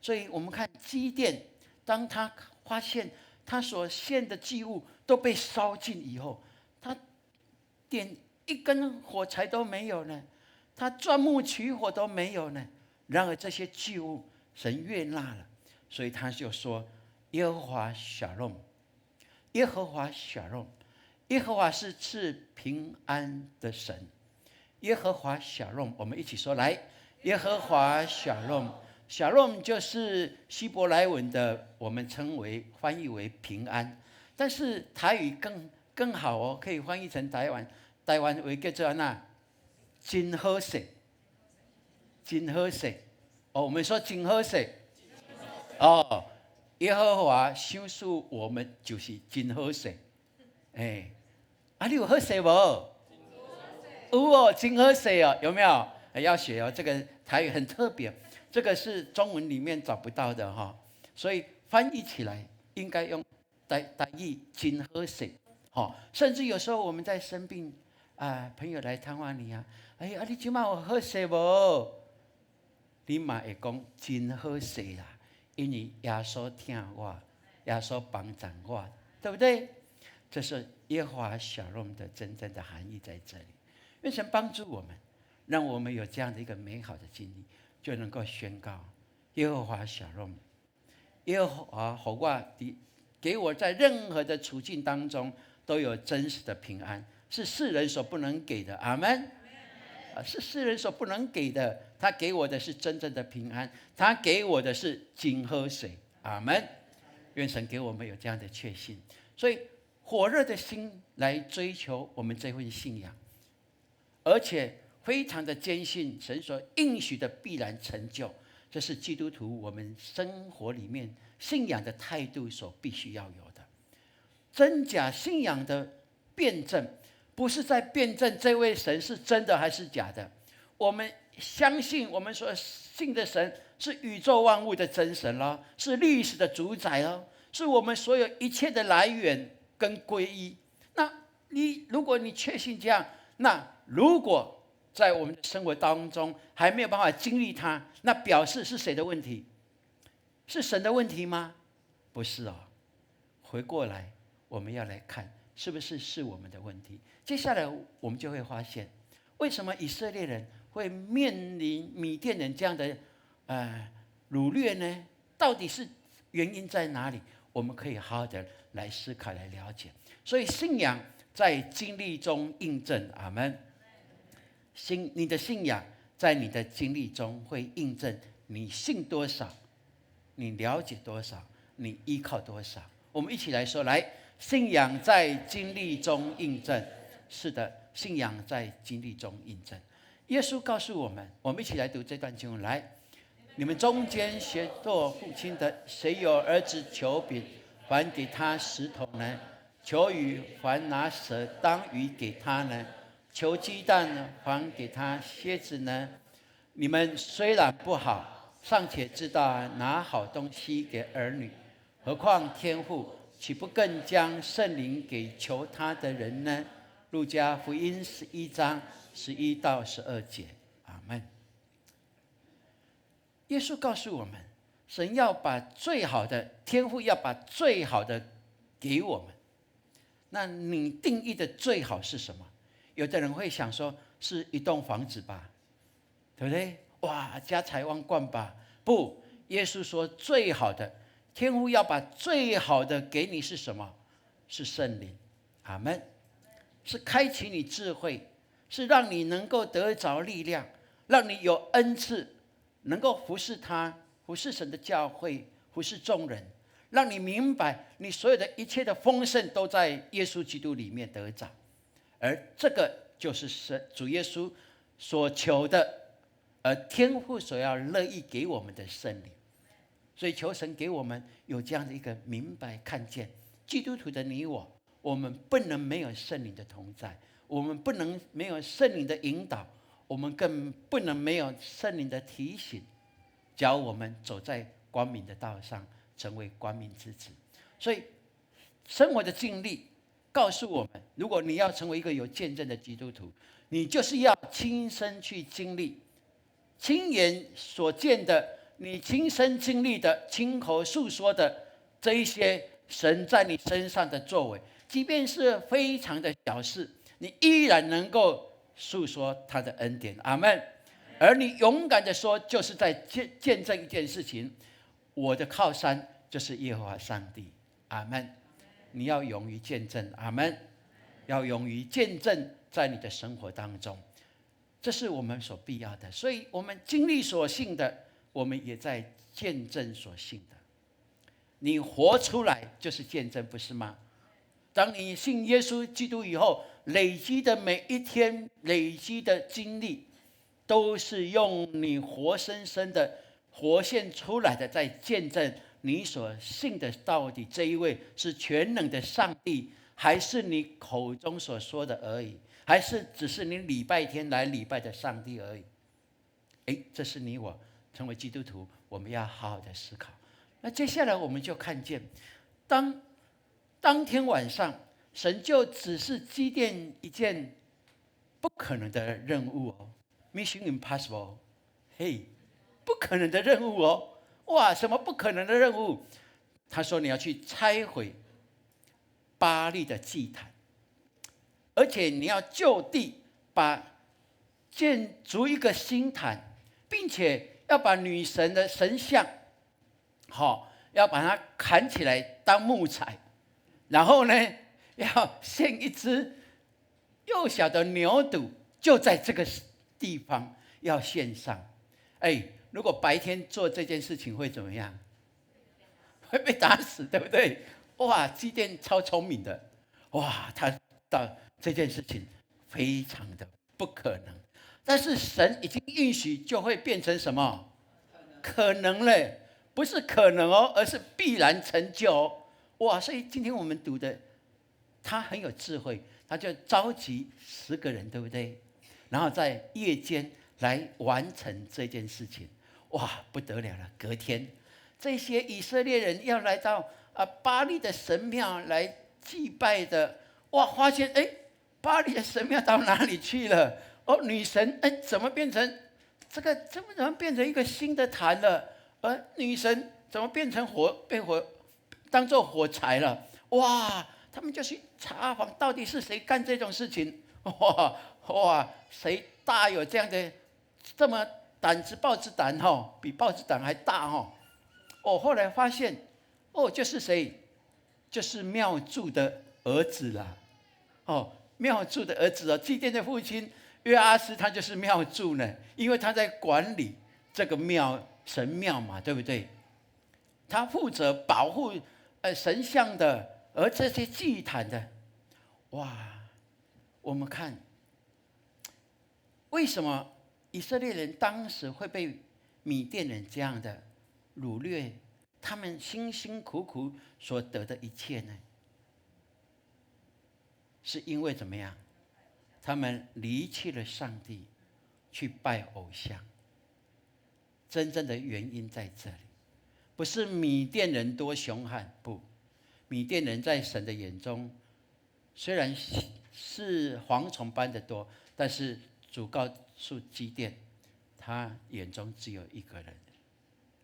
所以我们看基甸，当他发现他所献的祭物都被烧尽以后，他点一根火柴都没有呢，他钻木取火都没有呢。然而这些祭物神悦纳了，所以他就说：耶和华sharom，耶和华sharom，耶和华是赐平安的神。耶和华sharom，我们一起说来，耶和华sharom。sharom 就是希伯来文的，我们翻译为平安，但是台语更好哦，可以翻译成台湾话叫做那真好势，真好势哦，我们说真好势哦，耶和华赏赐我们就是真好势。哎，你有好势无？有哦，真好势哦，有没有？要学哦，这个台语很特别，这个是中文里面找不到的哈，所以翻译起来应该用台语真好势。甚至有时候我们在生病朋友来探望你你现在有好势无？你嘛会讲真好势啦，因为耶稣听我，耶稣帮助我，对不对？这是耶和华sharom的真正的含义在这里。愿神帮助我们，让我们有这样的一个美好的经历，就能够宣告耶和华sharom，耶和华给我在任何的处境当中都有真实的平安，是世人所不能给的。阿们。是世人所不能给的，他给我的是真正的平安，他给我的是真好势。阿们。愿神给我们有这样的确信，所以火热的心来追求我们这份信仰，而且非常的坚信神所应许的必然成就，这是基督徒我们生活里面信仰的态度所必须要有的。真假信仰的辩证，不是在辩证这位神是真的还是假的，我们相信我们所信的神是宇宙万物的真神了，是历史的主宰了，是我们所有一切的来源跟归依。那如果你确信这样，那如果在我们的生活当中还没有办法经历它，那表示是谁的问题？是神的问题吗？不是哦。回过来我们要来看是不是我们的问题。接下来我们就会发现，为什么以色列人会面临米甸人这样的掳掠呢？到底是原因在哪里？我们可以好好的来思考来了解。所以信仰在经历中印证。阿们。你的信仰在你的经历中会印证你信多少，你了解多少，你依靠多少。我们一起来说，来，信仰在经历中印证。是的，信仰在经历中印证。耶稣告诉我们，我们一起来读这段经文。来，你们中间学做父亲的，谁有儿子求饼，反给他石头呢？求鱼，反拿蛇当鱼给他呢？求鸡蛋呢，反给他蝎子呢？你们虽然不好，尚且知道拿好东西给儿女，何况天父岂不更将圣灵给求他的人呢？路加福音11章11到12节。阿们。耶稣告诉我们，神要把最好的，天父要把最好的给我们。那你定义的最好是什么？有的人会想说，是一栋房子吧，对不对？哇，家财万贯吧？不，耶稣说最好的，天父要把最好的给你是什么？是圣灵。阿们。是开启你智慧，是让你能够得着力量，让你有恩赐，能够服侍他，服侍神的教会，服侍众人，让你明白你所有的一切的丰盛都在耶稣基督里面得着。而这个就是主耶稣所求的，而天父所要乐意给我们的圣灵。所以求神给我们有这样的一个明白看见，基督徒的你我们不能没有圣灵的同在，我们不能没有圣灵的引导，我们更不能没有圣灵的提醒，教我们走在光明的道上，成为光明之子。所以生活的经历告诉我们，如果你要成为一个有见证的基督徒，你就是要亲身去经历，亲眼所见的，你亲身经历的，亲口诉说的这一些神在你身上的作为，即便是非常的小事，你依然能够诉说他的恩典。阿们。而你勇敢的说，就是在见证一件事情，我的靠山就是耶和华上帝。阿们。你要勇于见证。阿们。要勇于见证在你的生活当中，这是我们所必要的。所以我们经历所信的，我们也在见证所信的。你活出来就是见证，不是吗？当你信耶稣基督以后，累积的每一天，累积的经历，都是用你活生生的活现出来的，在见证你所信的到底这一位是全能的上帝，还是你口中所说的而已，还是只是你礼拜天来礼拜的上帝而已。这是你我成为基督徒我们要好好的思考。那接下来我们就看见，当天晚上，神就只是基甸一件不可能的任务哦 ，Mission Impossible， 嘿，不可能的任务哦，哇，什么不可能的任务？他说你要去拆毁巴力的祭坛，而且你要就地建筑一个新坛，并且要把女神的神像，要把它砍起来当木材。然后呢，要献一只幼小的牛犊，就在这个地方要献上。如果白天做这件事情会怎么样？会被打死，对不对？哇，基甸超聪明的，哇，他到这件事情非常的不可能，但是神已经允许，就会变成什么？可能嘞，不是可能哦，而是必然成就哦。哇！所以今天我们读的，他很有智慧，他就召集10个人，对不对？然后在夜间来完成这件事情。哇，不得了了！隔天，这些以色列人要来到巴力的神庙来祭拜的，哇，发现巴力的神庙到哪里去了？女神怎么变成这个？怎么变成一个新的坛了？而女神怎么变成被火当作火柴了？哇！他们就去查访，到底是谁干这种事情？哇！谁大有这样的这么豹子胆比豹子胆还大后来发现就是谁？就是庙祝的儿子啦。庙祝的儿子祭奠的父亲约阿斯，他就是庙祝呢，因为他在管理这个神庙嘛，对不对？他负责保护神像的，而这些祭坛的，哇！我们看为什么以色列人当时会被米甸人这样的掳掠，他们辛辛苦苦所得的一切呢？是因为怎么样？他们离弃了上帝，去拜偶像。真正的原因在这里，不是米甸人多凶悍，不，米甸人在神的眼中，虽然是蝗虫般的多，但是主告诉基甸，他眼中只有一个人。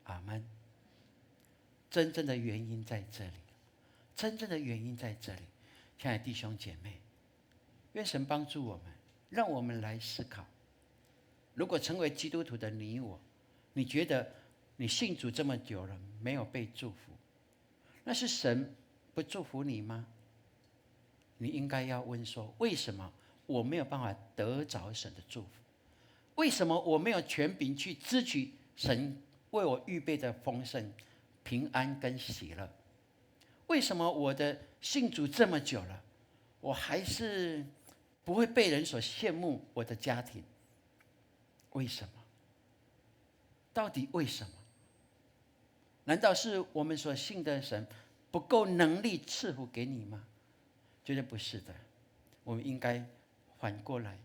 阿们。真正的原因在这里，真正的原因在这里。亲爱的弟兄姐妹，愿神帮助我们，让我们来思考：如果成为基督徒的你我，你觉得你信主这么久了没有被祝福，那是神不祝福你吗？你应该要问说：为什么我没有办法得着神的祝福？为什么我没有权柄去支取神为我预备的丰盛、平安跟喜乐？为什么我的信主这么久了，我还是不会被人所羡慕我的家庭？为什么？到底为什么？难道是我们所信的神不够能力赐福给你吗？绝对不是的。我们应该反过来，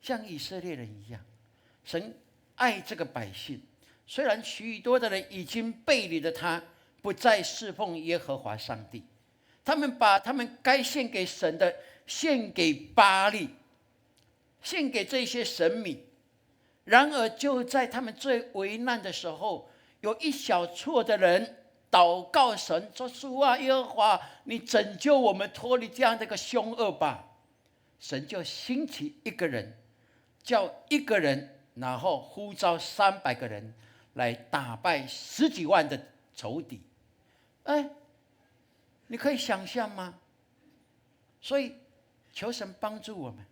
像以色列人一样，神爱这个百姓，虽然许多的人已经背离了他，不再侍奉耶和华上帝，他们把他们该献给神的献给巴力，献给这些神明。然而就在他们最危难的时候，有一小撮的人祷告神说：主啊，耶和华，你拯救我们脱离这样的一个凶恶吧。神就兴起一个人，叫一个人，然后呼召300个人来打败10几万的仇敌。你可以想象吗？所以求神帮助我们。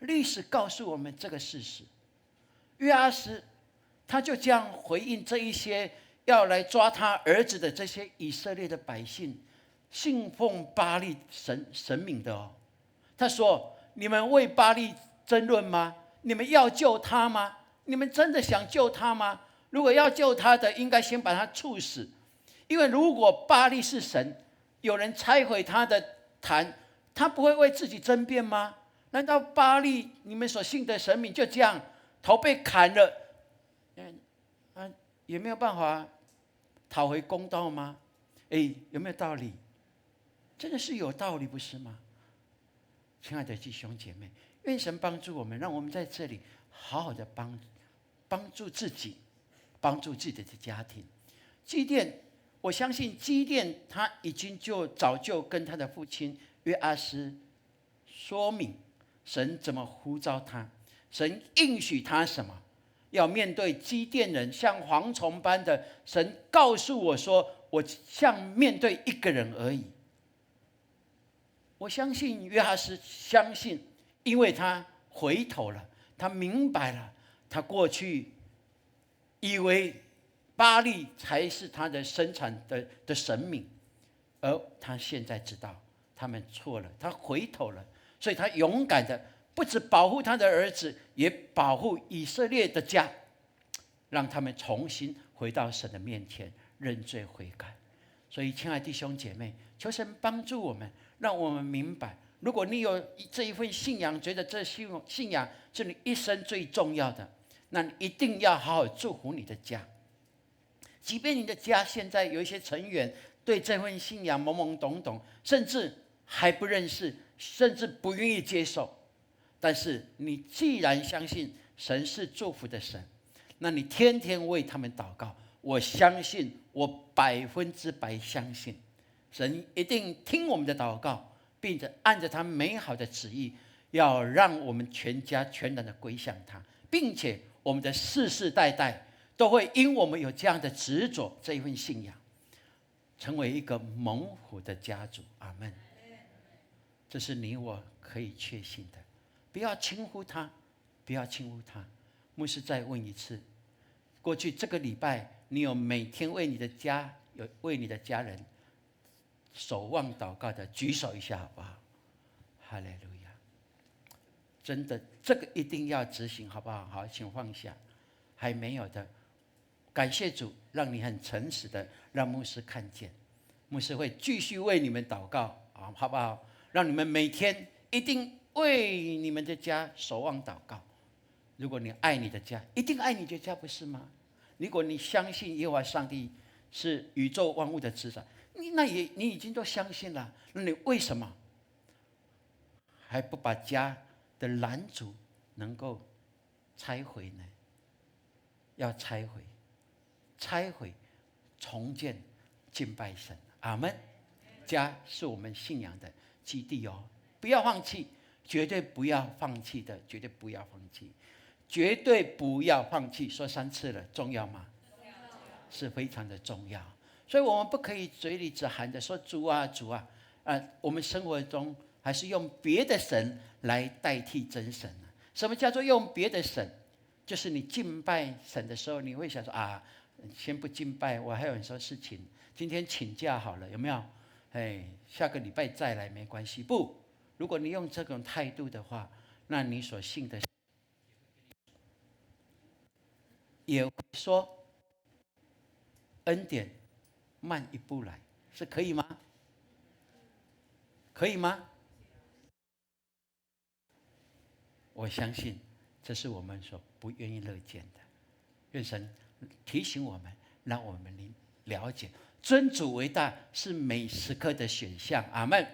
历史告诉我们这个事实。约阿斯他就这样回应这一些要来抓他儿子的这些以色列的百姓，信奉巴力神明的哦。他说：你们为巴力争论吗？你们要救他吗？你们真的想救他吗？如果要救他的，应该先把他处死。因为如果巴力是神，有人拆毁他的坛，他不会为自己争辩吗？难道巴力你们所信的神明就这样头被砍了，也没有办法讨回公道吗？有没有道理？真的是有道理，不是吗？亲爱的弟兄姐妹，愿神帮助我们，让我们在这里好好的帮助自己，帮助自己的家庭。基甸，我相信基甸他已经早就跟他的父亲约阿斯说明神怎么呼召他，神应许他什么，要面对基甸人像蝗虫般的。神告诉我说，我像面对一个人而已。我相信约阿斯相信，因为他回头了，他明白了，他过去以为巴力才是他的生产的神明，而他现在知道他们错了，他回头了，所以他勇敢的不只保护他的儿子，也保护以色列的家，让他们重新回到神的面前认罪悔改。所以亲爱的弟兄姐妹，求神帮助我们，让我们明白，如果你有这一份信仰，觉得这信仰是你一生最重要的，那你一定要好好祝福你的家。即便你的家现在有一些成员对这份信仰懵懵懂懂，甚至还不认识，甚至不愿意接受，但是你既然相信神是祝福的神，那你天天为他们祷告。我相信，我100%相信，神一定听我们的祷告，并且按着他美好的旨意，要让我们全家全然的归向他，并且我们的世世代代都会因我们有这样的执着，这一份信仰，成为一个蒙福的家族。阿们。这是你我可以确信的，不要轻忽他，不要轻忽他。牧师再问一次，过去这个礼拜，你有每天为你的家、为你的家人守望祷告的，举手一下好不好？哈利路亚！真的这个一定要执行，好不好？好，请放下。还没有的，感谢主，让你很诚实的让牧师看见，牧师会继续为你们祷告啊，好不好？让你们每天一定为你们的家守望祷告。如果你爱你的家，一定爱你的家，不是吗？如果你相信耶和华上帝是宇宙万物的执掌，你已经都相信了，那你为什么还不把家的拦阻能够拆毁呢？要拆毁，重建，敬拜神。阿们。家是我们信仰的基地哦，不要放弃，绝对不要放弃的，绝对不要放弃，绝对不要放弃。说3次了，重要吗？是非常的重要。所以我们不可以嘴里只喊着说主啊主啊，我们生活中还是用别的神来代替真神。什么叫做用别的神？就是你敬拜神的时候，你会想说啊，先不敬拜，我还有很多事情，今天请假好了，有没有？下个礼拜再来没关系。不，如果你用这种态度的话，那你所信的也会说恩典慢一步来，是可以吗？可以吗？我相信这是我们所不愿意乐见的。愿神提醒我们，让我们了解尊主为大是每时刻的选项。阿们。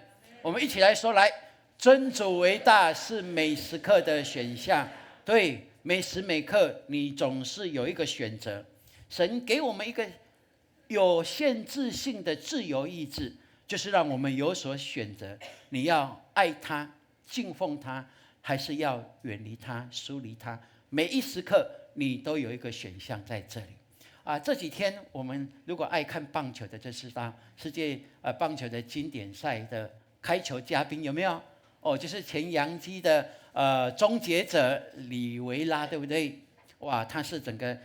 我们一起来说，来，尊主为大是每时刻的选项。对，每时每刻你总是有一个选择。神给我们一个有限制性的自由意志，就是让我们有所选择。你要爱他、敬奉他，还是要远离他、疏离他？每一时刻你都有一个选项在这里。这几天我们如果爱看棒球的，就知道世界棒球的经典赛的开球嘉宾有没有？就是前洋基的终结者里维拉，对不对？哇，他是整个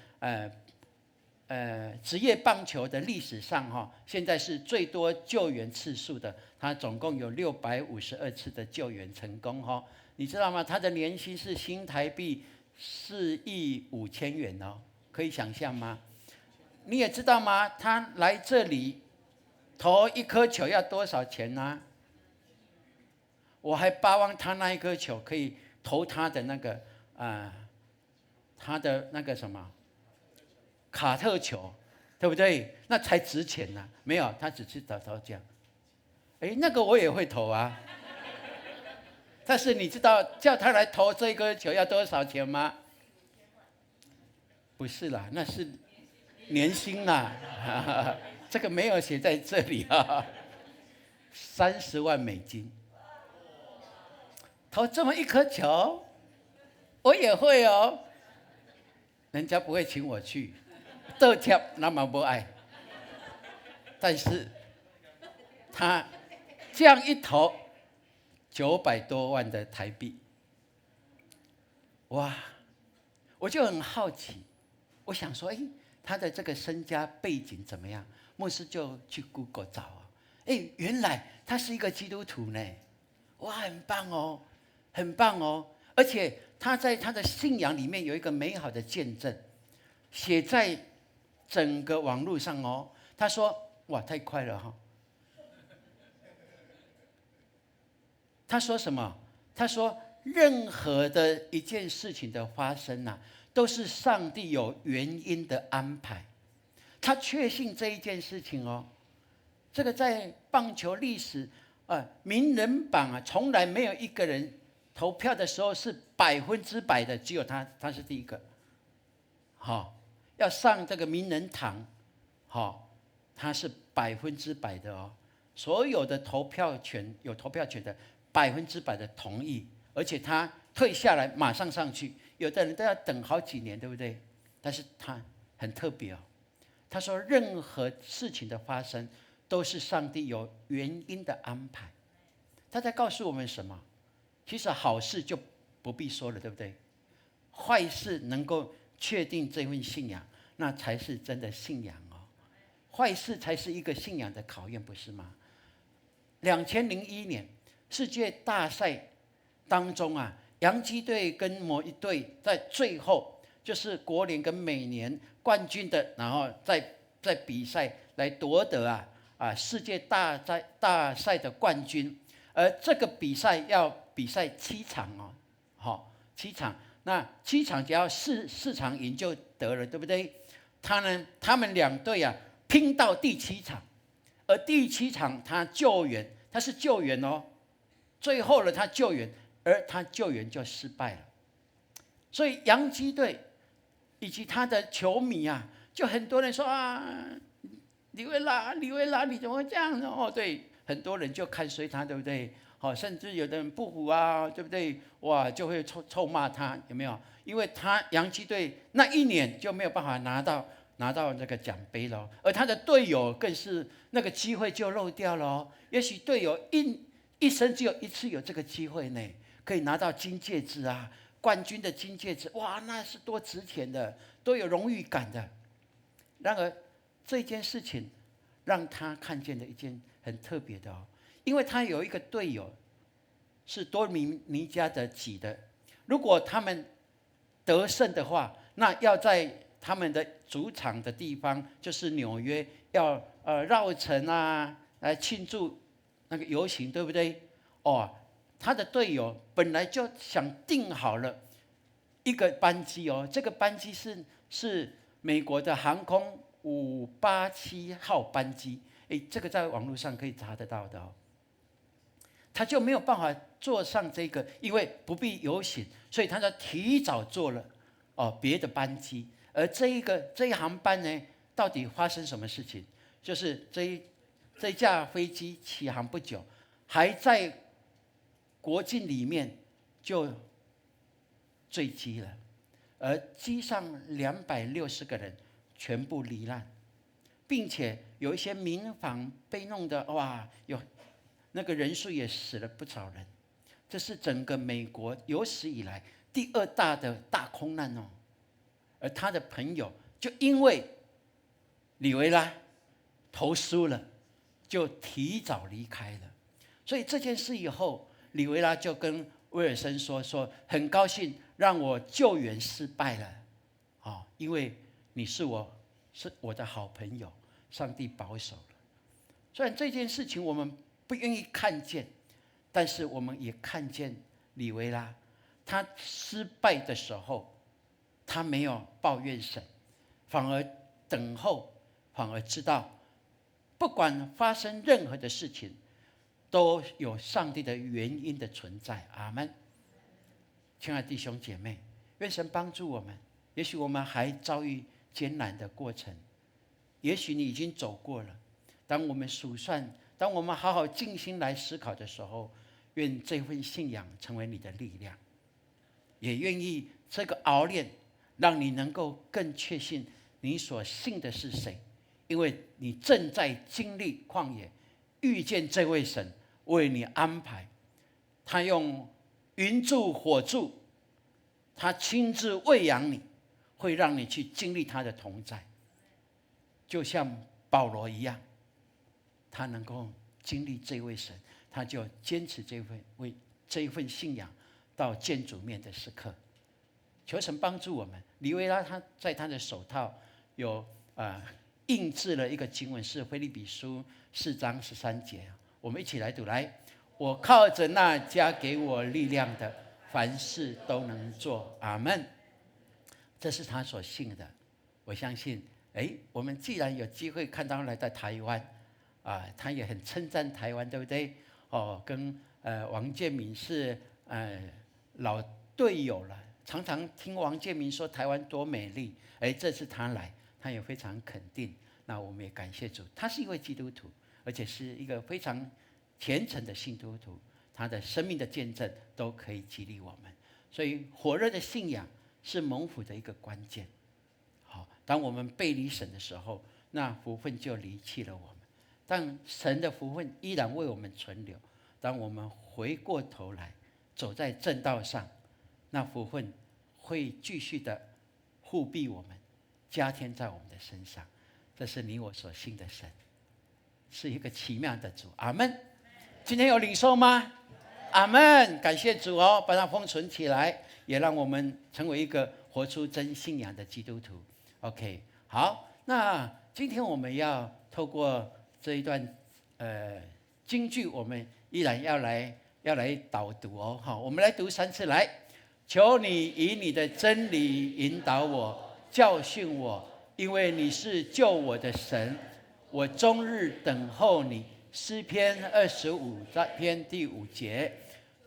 职业棒球的历史上现在是最多救援次数的，他总共有652次的救援成功你知道吗？他的年薪是新台币4亿5千元可以想象吗？你也知道吗？他来这里投一颗球要多少钱呢？我还巴望他那一颗球可以投他的那个他的那个什么卡特球，对不对？那才值钱呢。没有，他只是投这样。那个我也会投啊。但是你知道叫他来投这个球要多少钱吗？不是啦，那是年薪啦。这个没有写在这里30万美金。投这么一颗球，我也会人家不会请我去，倒贴那么不爱。但是他这样一投，900多万的台币，哇！我就很好奇，我想说，他的这个身家背景怎么样？牧师就去 Google 找原来他是一个基督徒呢，哇，很棒很棒而且他在他的信仰里面有一个美好的见证，写在整个网络上他说，哇，太快了他说什么？他说，任何的一件事情的发生都是上帝有原因的安排。他确信这一件事情这个在棒球历史名人榜从来没有一个人投票的时候是100%的，只有他是第一个。要上这个名人堂，他是100%的所有的投票权有投票权的100%的同意，而且他退下来马上上去，有的人都要等好几年，对不对？但是他很特别他说任何事情的发生都是上帝有原因的安排。他在告诉我们什么？其实好事就不必说了，对不对？坏事能够确定这份信仰，那才是真的信仰坏事才是一个信仰的考验，不是吗？2001年世界大赛当中洋基队跟某一队在最后就是国联跟美联冠军的，然后在比赛来夺得世界大赛的冠军。而这个比赛要比赛7场哦，好，7场，那7场只要四场赢就得了，对不对？他们2队拼到第7场，而第7场他是救援哦，最后了他救援，而他救援就失败了，所以洋基队以及他的球迷就很多人说李维拉，你怎么会这样呢？哦，对，很多人就看衰他，对不对？甚至有的人不服对不对？哇，就会臭骂他，有没有？因为他洋基队那一年就没有办法拿到那个奖杯了，而他的队友更是那个机会就漏掉了。也许队友一生只有一次有这个机会呢，可以拿到金戒指冠军的金戒指，哇，那是多值钱的，多有荣誉感的。然而这件事情让他看见了一件很特别的因为他有一个队友是多米尼加的籍的，如果他们得胜的话，那要在他们的主场的地方，就是纽约，要绕城来庆祝那个游行，对不对？他的队友本来就想订好了一个班机这个班机是美国的航空587号班机，这个在网络上可以查得到的他就没有办法坐上这个，因为不必游行，所以他就提早坐了别的班机。而这一航班呢，到底发生什么事情？就是这架飞机起航不久，还在国境里面就坠机了，而机上260个人全部罹难，并且有一些民房被弄得有那个人数也死了不少人。这是整个美国有史以来第2大的大空难而他的朋友就因为里维拉投输了，就提早离开了。所以这件事以后，里维拉就跟威尔森说很高兴让我救援失败了因为你是我的好朋友，上帝保守了。虽然这件事情我们不愿意看见，但是我们也看见里维拉他失败的时候，他没有抱怨神，反而等候，反而知道不管发生任何的事情都有上帝的原因的存在。阿们。亲爱的弟兄姐妹，愿神帮助我们。也许我们还遭遇艰难的过程，也许你已经走过了。当我们数算，当我们好好静心来思考的时候，愿这份信仰成为你的力量，也愿意这个熬炼让你能够更确信你所信的是谁，因为你正在经历旷野，遇见这位神为你安排，他用云柱火柱，他亲自喂养你，会让你去经历他的同在。就像保罗一样，他能够经历这位神，他就坚持这一份信仰到见主面的时刻。求神帮助我们。里维拉他在他的手套有印制了一个经文，是腓立比书4章13节，我们一起来读。来，我靠着那加给我力量的，凡事都能做。阿们。这是他所信的。我相信我们既然有机会看到来到台湾他也很称赞台湾，对不对？跟王建民是老队友了，常常听王建民说台湾多美丽。这次他来，他也非常肯定。那我们也感谢主，他是一位基督徒，而且是一个非常虔诚的信徒，他的生命的见证都可以激励我们。所以火热的信仰是蒙福的一个关键。当我们背离神的时候，那福分就离弃了我们。但神的福分依然为我们存留。当我们回过头来，走在正道上，那福分会继续的护庇我们，加添在我们的身上。这是你我所信的神，是一个奇妙的主。阿们。今天有领受吗？阿们，感谢主哦，把它封存起来，也让我们成为一个活出真信仰的基督徒。OK， 好，那今天我们要透过这一段京剧，我们依然要来导读哦。好，我们来读3次来。求你以你的真理引导我，教训我，因为你是救我的神，我终日等候你。诗篇25篇第5节。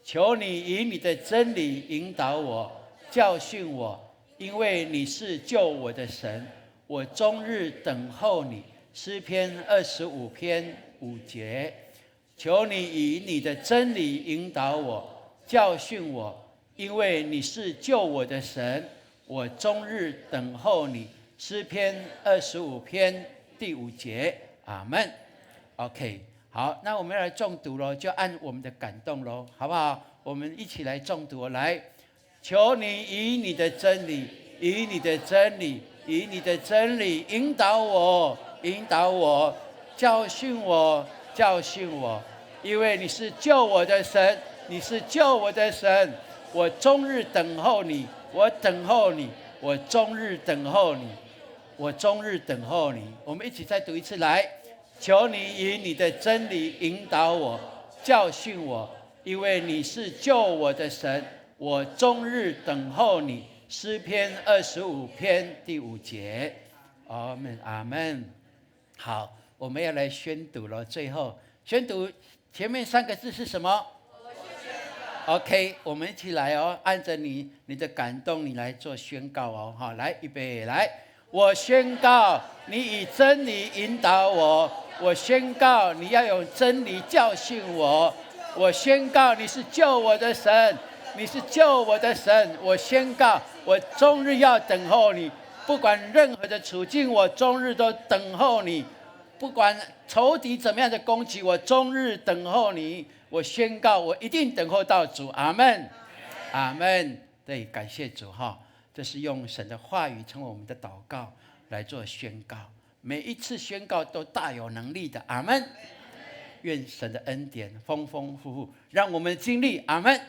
求你以你的真理引导我，教训我，因为你是救我的神，我终日等候你。诗篇25篇5节。求你以你的真理引导我，教训我，因为你是救我的神，我终日等候你。诗篇25篇第5节。阿们。OK， 好，那我们要来诵读咯，就按我们的感动咯，好不好？我们一起来诵读，来，求你以你的真理，以你的真理，以你的真理引导我，引导我，教训我，教训我，因为你是救我的神，你是救我的神，我终日等候你，我等候你，我终日等候你，我终日等候你。我们一起再读一次，来，求你以你的真理引导我，教训我，因为你是救我的神，我终日等候你。诗篇25篇第5节。阿们，阿们。好，我们要来宣读了。最后宣读前面3个字是什么？ OK， 我们一起来哦，按着你的感动，你来做宣告哦。好，来，预备，来，我宣告你以真理引导我，我宣告你要用真理教训我，我宣告你是救我的神，你是救我的神，我宣告我终日要等候你，不管任何的处境，我终日都等候你，不管仇敌怎么样的攻击，我终日等候你。我宣告，我一定等候到主。阿们，阿们。对，感谢主哈，这是用神的话语成为我们的祷告来做宣告，每一次宣告都大有能力的。阿们。愿神的恩典丰丰富富，让我们经历。阿们。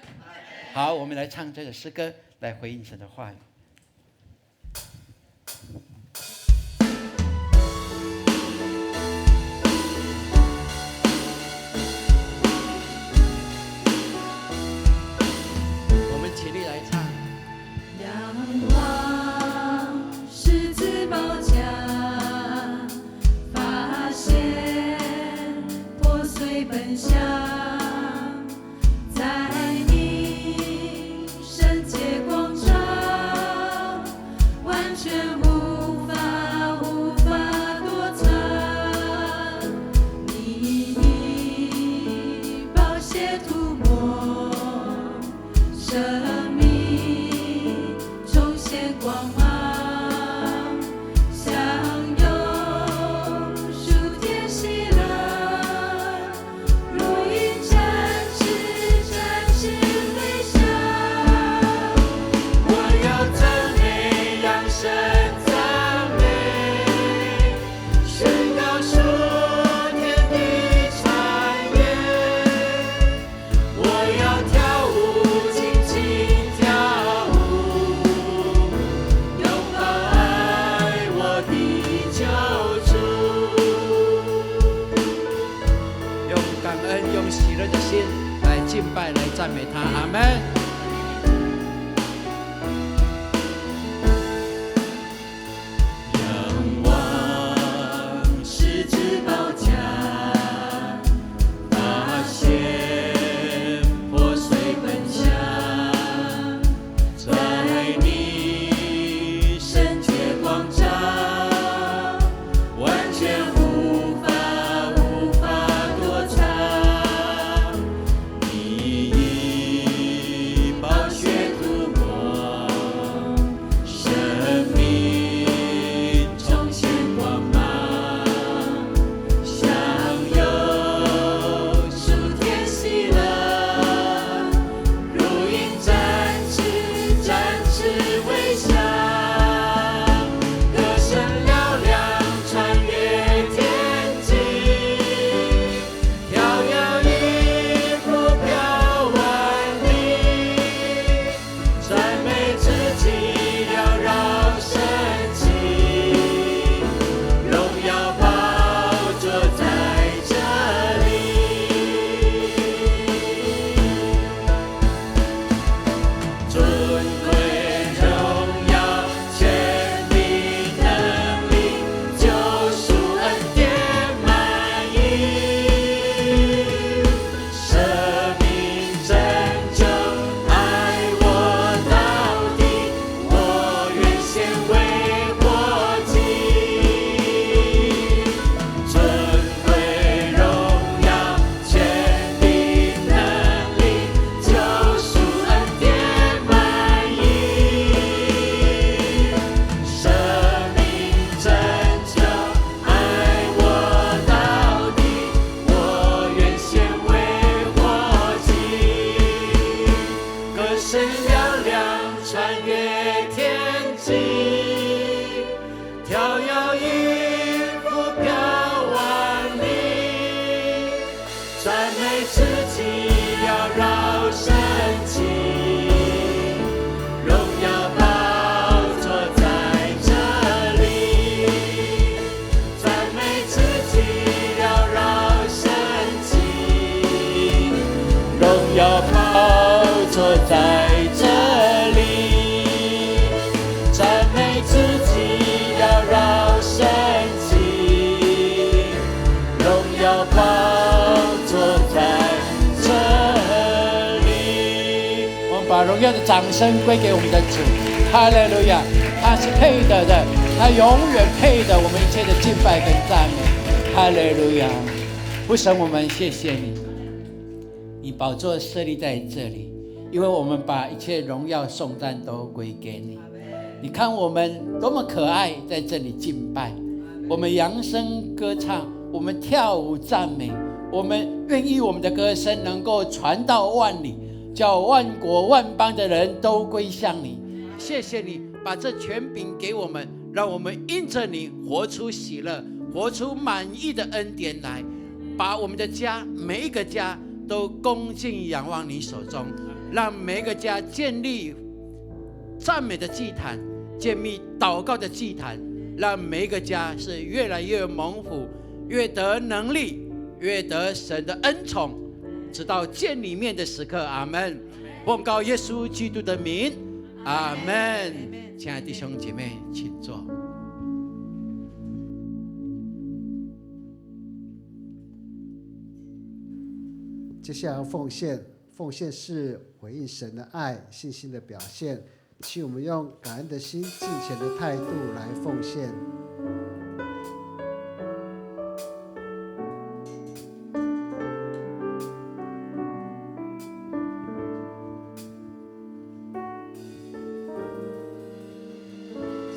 好，我们来唱这个诗歌，来回应神的话语。奔向，在你圣洁广场。自己要绕升起，荣耀宝座在这里。我们把荣耀的掌声归给我们的主，哈利路亚！他是配得的，他永远配得我们一切的敬拜跟赞美，哈利路亚！父神，我们谢谢你，你宝座设立在这里，因为我们把一切荣耀颂赞都归给你。你看我们多么可爱，在这里敬拜，我们扬声歌唱，我们跳舞赞美，我们愿意我们的歌声能够传到万里，叫万国万邦的人都归向你。谢谢你把这权柄给我们，让我们因着你活出喜乐，活出满意的恩典来，把我们的家每一个家都恭敬仰望你手中，让每一个家建立赞美的祭坛，建立祷告的祭坛，让每一个家是越来越蒙福，越得能力，越得神的恩宠，直到见里面的时刻。阿们。奉告耶稣基督的名，阿们。亲爱的弟兄姐妹，请坐。接下来奉献，奉献是回应神的爱、信心的表现，请我们用感恩的心、敬虔的态度来奉献。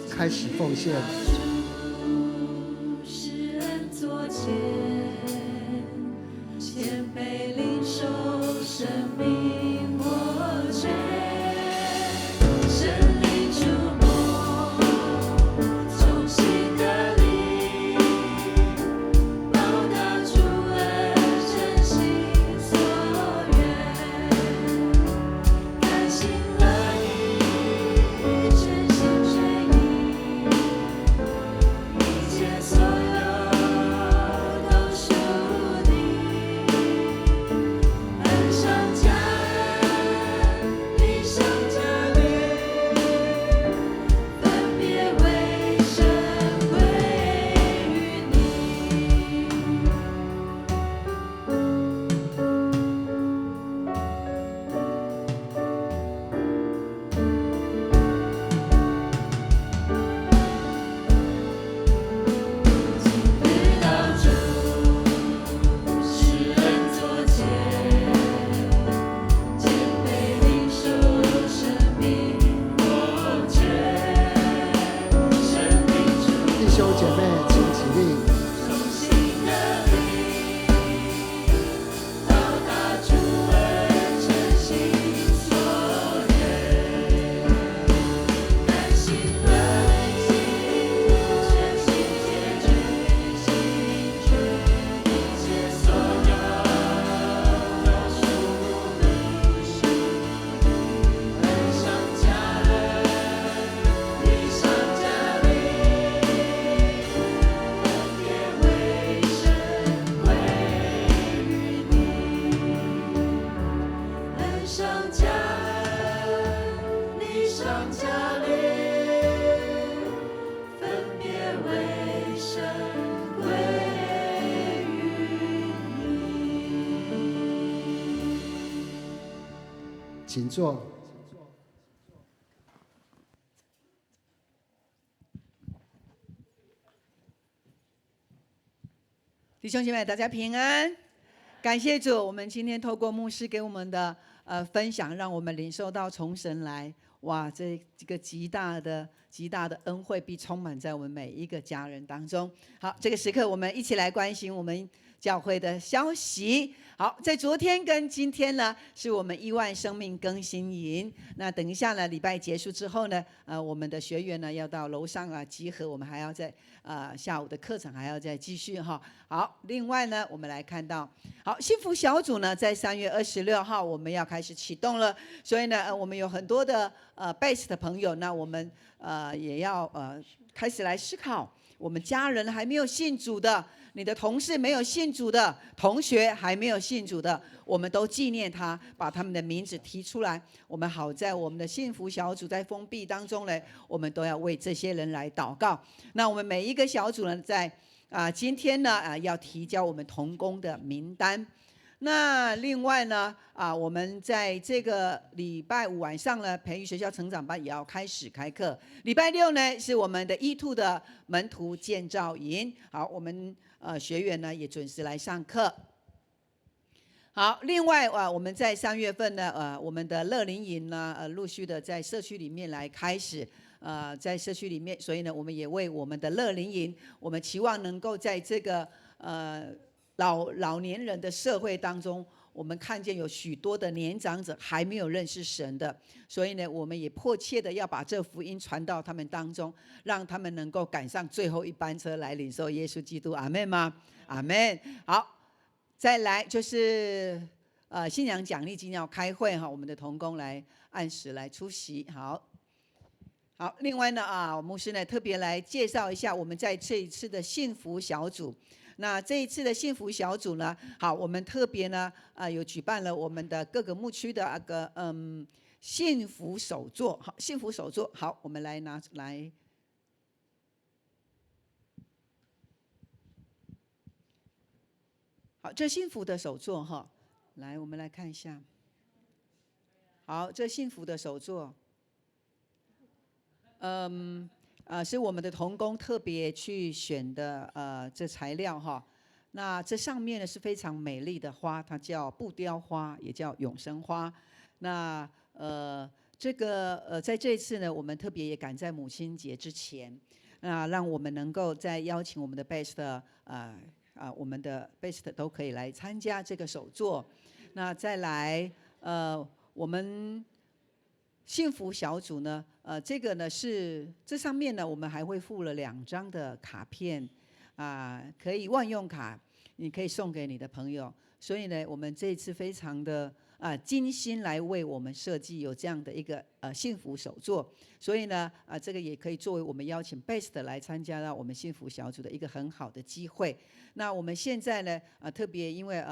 开始奉献。施恩座前，谦卑领受生命活泉，神灵触摸，重新得力，报答主恩，真心所愿，甘心乐意，全心全意，一切所有都属你，恩上加恩，力上加力，分别为圣归于你。遇到主，施恩座前，谦卑领受生命活泉，生命主弟兄姐妹，请起立。重新得力，报答主恩，真心所愿，甘心乐意，全心全意，一切所有都属你，恩上加恩，力上加力，分别为圣归于你，恩上加恩，力上加力，分别为圣归于你。请坐。弟兄姐妹，大家平安，感谢主。我们今天透过牧师给我们的分享，让我们领受到从神来，哇，这个极大的恩惠必充满在我们每一个家人当中。好，这个时刻我们一起来关心我们教会的消息。好，在昨天跟今天呢，是我们亿万生命更新营。那等一下呢，礼拜结束之后呢，我们的学员呢要到楼上集合，我们还要在下午的课程还要再继续哈。好，另外呢，我们来看到，好，幸福小组呢在3月26号我们要开始启动了，所以呢，我们有很多的base 的朋友，那我们也要开始来思考，我们家人还没有信主的，你的同事没有信主的，同学还没有信主的，我们都纪念他，把他们的名字提出来，我们好在我们的幸福小组在封闭当中呢，我们都要为这些人来祷告。那我们每一个小组呢，在今天呢要提交我们同工的名单。那另外呢我们在这个礼拜五晚上呢，培育学校成长班也要开课。礼拜六呢是我们的E2的门徒建造营，好，我们学员呢也准时来上课。好，另外我们在3月份呢我们的乐龄营呢陆续的在社区里面来开始。在社区里面，所以呢，我们也为我们的乐龄营，我们期望能够在这个老年人的社会当中，我们看见有许多的年长者还没有认识神的，所以呢，我们也迫切的要把这福音传到他们当中，让他们能够赶上最后一班车来领受耶稣基督。阿们吗？阿们。好，再来就是信仰奖励金要开会哈，我们的同工来按时来出席。好，另外呢牧师呢特别来介绍一下我们在这一次的幸福小组。那这一次的幸福小组呢，好，我们特别呢有举办了我们的各个牧区的幸福手作。好，幸福手作，好，我们来拿来。好，这幸福的手作哈，来我们来看一下。好，这幸福的手作。是我们的同工特别去选的这材料哈。那这上面呢是非常美丽的花，它叫布雕花，也叫永生花。那这个在这一次呢，我们特别也赶在母亲节之前，让我们能够再邀请我们的 best 我们的 best 都可以来参加这个手作。那再来我们幸福小组呢，这个呢是这上面呢，我们还会附了2张的卡片，可以万用卡，你可以送给你的朋友。所以呢，我们这一次非常的精心来为我们设计有这样的一个幸福手作，所以呢这个也可以作为我们邀请 best 来参加到我们幸福小组的一个很好的机会。那我们现在呢特别因为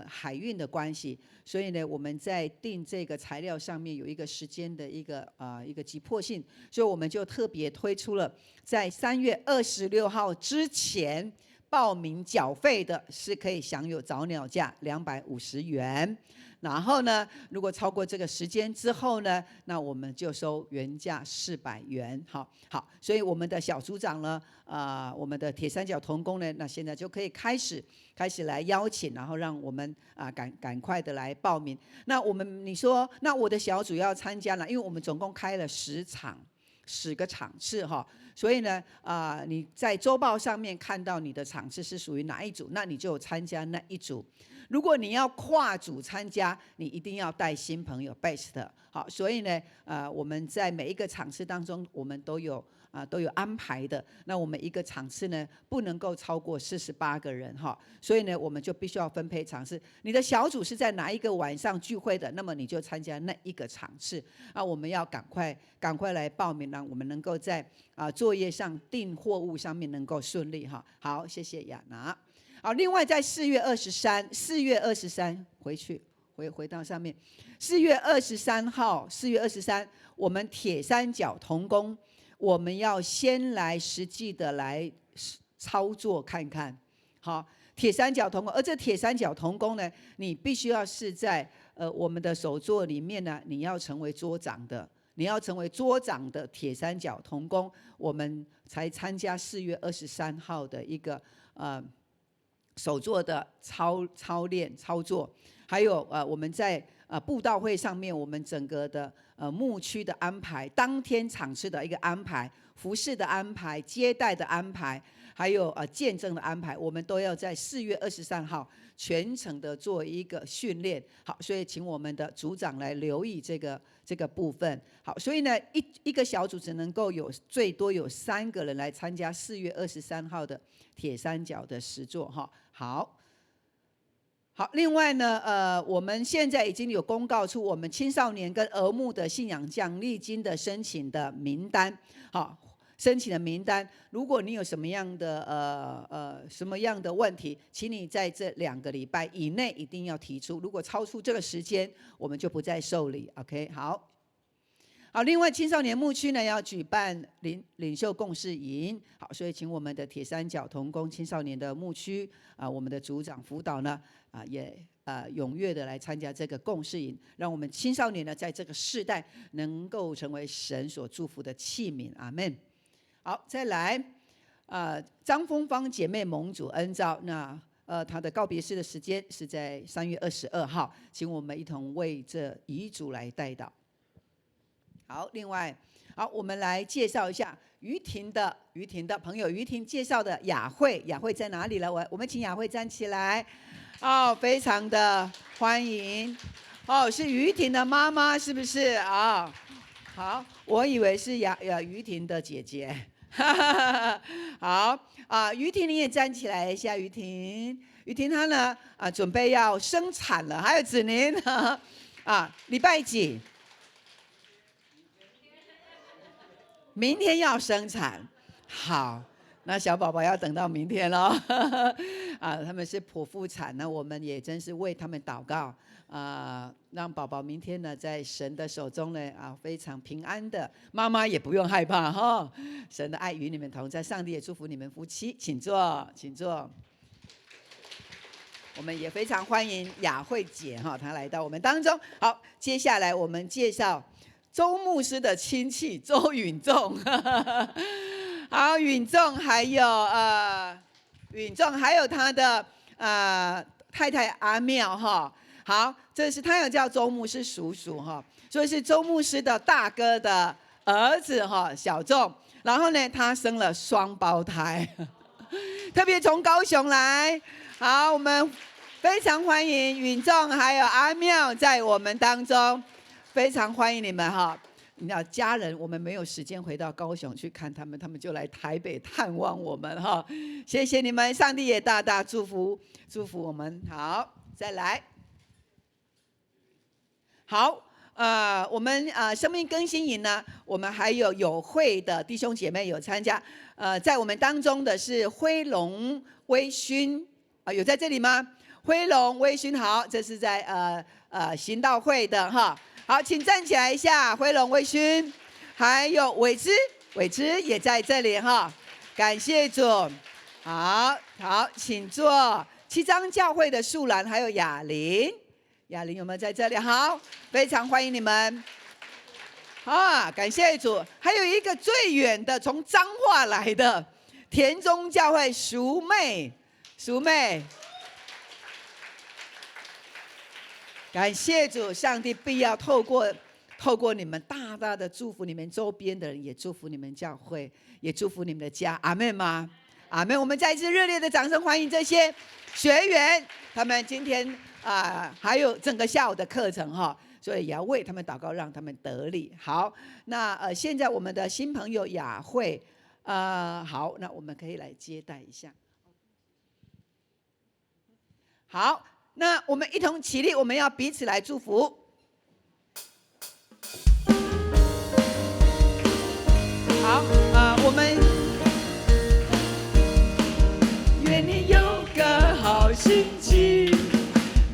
海运的关系，所以呢，我们在订这个材料上面有一个时间的一个急迫性，所以我们就特别推出了，在3月26号之前报名缴费的是可以享有早鸟价250元。然后呢，如果超过这个时间之后呢，那我们就收原价400元。好，所以我们的小组长呢，我们的铁三角同工呢，那现在就可以开始来邀请，然后让我们赶快的来报名。那你说，那我的小组要参加了，因为我们总共开了10个场次哈，所以呢你在周报上面看到你的场次是属于哪一组，那你就参加那一组。如果你要跨组参加，你一定要带新朋友 best。 好，所以呢我们在每一个场次当中，我们都有安排的。那我们一个场次呢不能够超过48个人哈，所以呢我们就必须要分配场次。你的小组是在哪一个晚上聚会的，那么你就参加那一个场次。我们要赶快来报名，让我们能够在作业上订货物上面能够顺利哈。好，谢谢雅娜。好，另外在4月23回到上面，4月23号，4月23，我们铁三角同工，我们要先来实际的来操作看看。好，铁三角同工，而这铁三角同工呢，你必须要是在我们的手作里面呢，你要成为桌长的。你要成为桌长的铁三角同工，我们才参加4月23号的一个手作的操练操作，还有我们在布道会上面，我们整个的牧区的安排，当天场次的一个安排，服事的安排，接待的安排，还有见证的安排，我们都要在4月23号全程的做一个训练。好，所以请我们的组长来留意这个部分。好，所以呢一个小组只能够最多有3个人来参加4月23号的铁三角的实作哈。好，另外呢我们现在已经有公告出我们青少年跟儿牧的信仰奖励金的申请的名单。好，申请的名单。如果你有什么样的问题，请你在这2个礼拜以内一定要提出。如果超出这个时间，我们就不再受理。OK， 好。好，另外青少年牧区呢要举办领袖共事营，好，所以请我们的铁三角同工青少年的牧区我们的组长辅导呢也踊跃的来参加这个共事营，让我们青少年呢在这个世代能够成为神所祝福的器皿。阿们。好，再来张丰芳姐妹蒙主恩召，那她的告别式的时间是在3月22号，请我们一同为这遗嘱来代祷。好，另外，好，我们来介绍一下于婷的朋友，于婷介绍的雅慧在哪里了？我们请雅慧站起来，非常的欢迎，是于婷的妈妈是不是啊？好，我以为是于婷的姐姐，好于婷你也站起来一下，于婷她呢准备要生产了，还有子宁礼拜几？明天要生产，好，那小宝宝要等到明天咯他们是剖腹产，那我们也真是为他们祷告让宝宝明天呢在神的手中呢非常平安的，妈妈也不用害怕神的爱与你们同在，上帝也祝福你们夫妻，请坐。我们也非常欢迎雅慧姐她来到我们当中。好，接下来我们介绍周牧师的亲戚周允仲好，允仲还有他的太太阿妙好，这是他有叫周牧师叔叔所以是周牧师的大哥的儿子小仲，然后呢他生了双胞胎特别从高雄来。好，我们非常欢迎允仲还有阿妙在我们当中，非常欢迎你们你要家人，我们没有时间回到高雄去看他们，他们就来台北探望我们谢谢你们，上帝也大大祝福我们。好，再来。好，我们生命更新营呢，我们还有会的弟兄姐妹有参加，在我们当中的是辉龙微醺有在这里吗？辉龙微醺，好，这是在行道会的好，请站起来一下，辉龙微醺，还有伟之也在这里感谢主。好，请坐。7张教会的树兰还有雅玲有没有在这里？好，非常欢迎你们。感谢主。还有一个最远的从彰化来的田中教会淑妹，感谢主，上帝必要透过你们大大的祝福你们周边的人，也祝福你们教会，也祝福你们的家。阿们吗？阿们。我们再一次热烈的掌声欢迎这些学员，他们今天还有整个下午的课程所以也要为他们祷告，让他们得力。好，那现在我们的新朋友雅慧好，那我们可以来接待一下。好，那我们一同起立，我们要彼此来祝福。好，我们愿你有个好心情，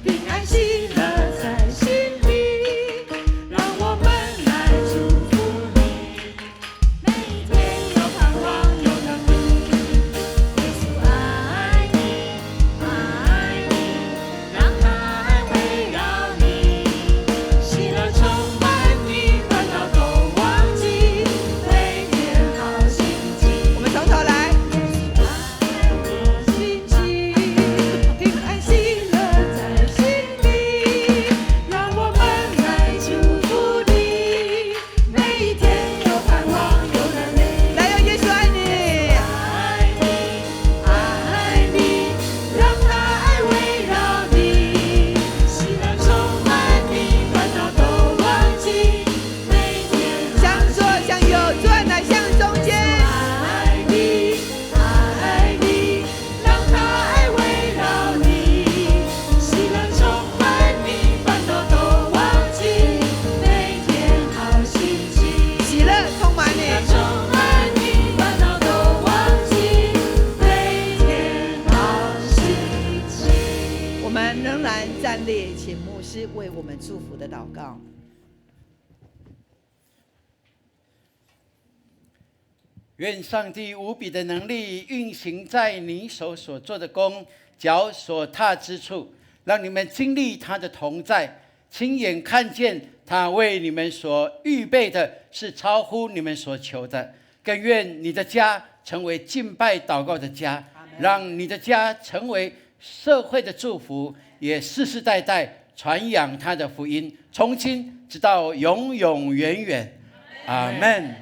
平安喜乐在心里，让我们来祝福你，每一天有盼望有能力。耶稣爱你，爱你，让他爱围绕你，喜乐充满你。师为我们祝福的祷告。愿上帝无比的能力运行在你手所做的工，脚所踏之处，让你们经历他的同在，亲眼看见他为你们所预备的是超乎你们所求的。更愿你的家成为敬拜祷告的家，让你的家成为社会的祝福，也世世代代传扬他的福音，从今直到永永远远。阿们。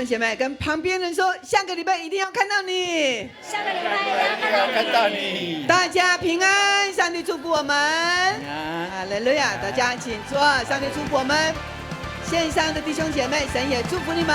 姐妹跟旁边人说，下个礼拜一定要看到你，下个礼拜一定要看到你。大家平安，上帝祝福我们。哈利路亚！大家请坐，上帝祝福我们。线上的弟兄姐妹，神也祝福你们。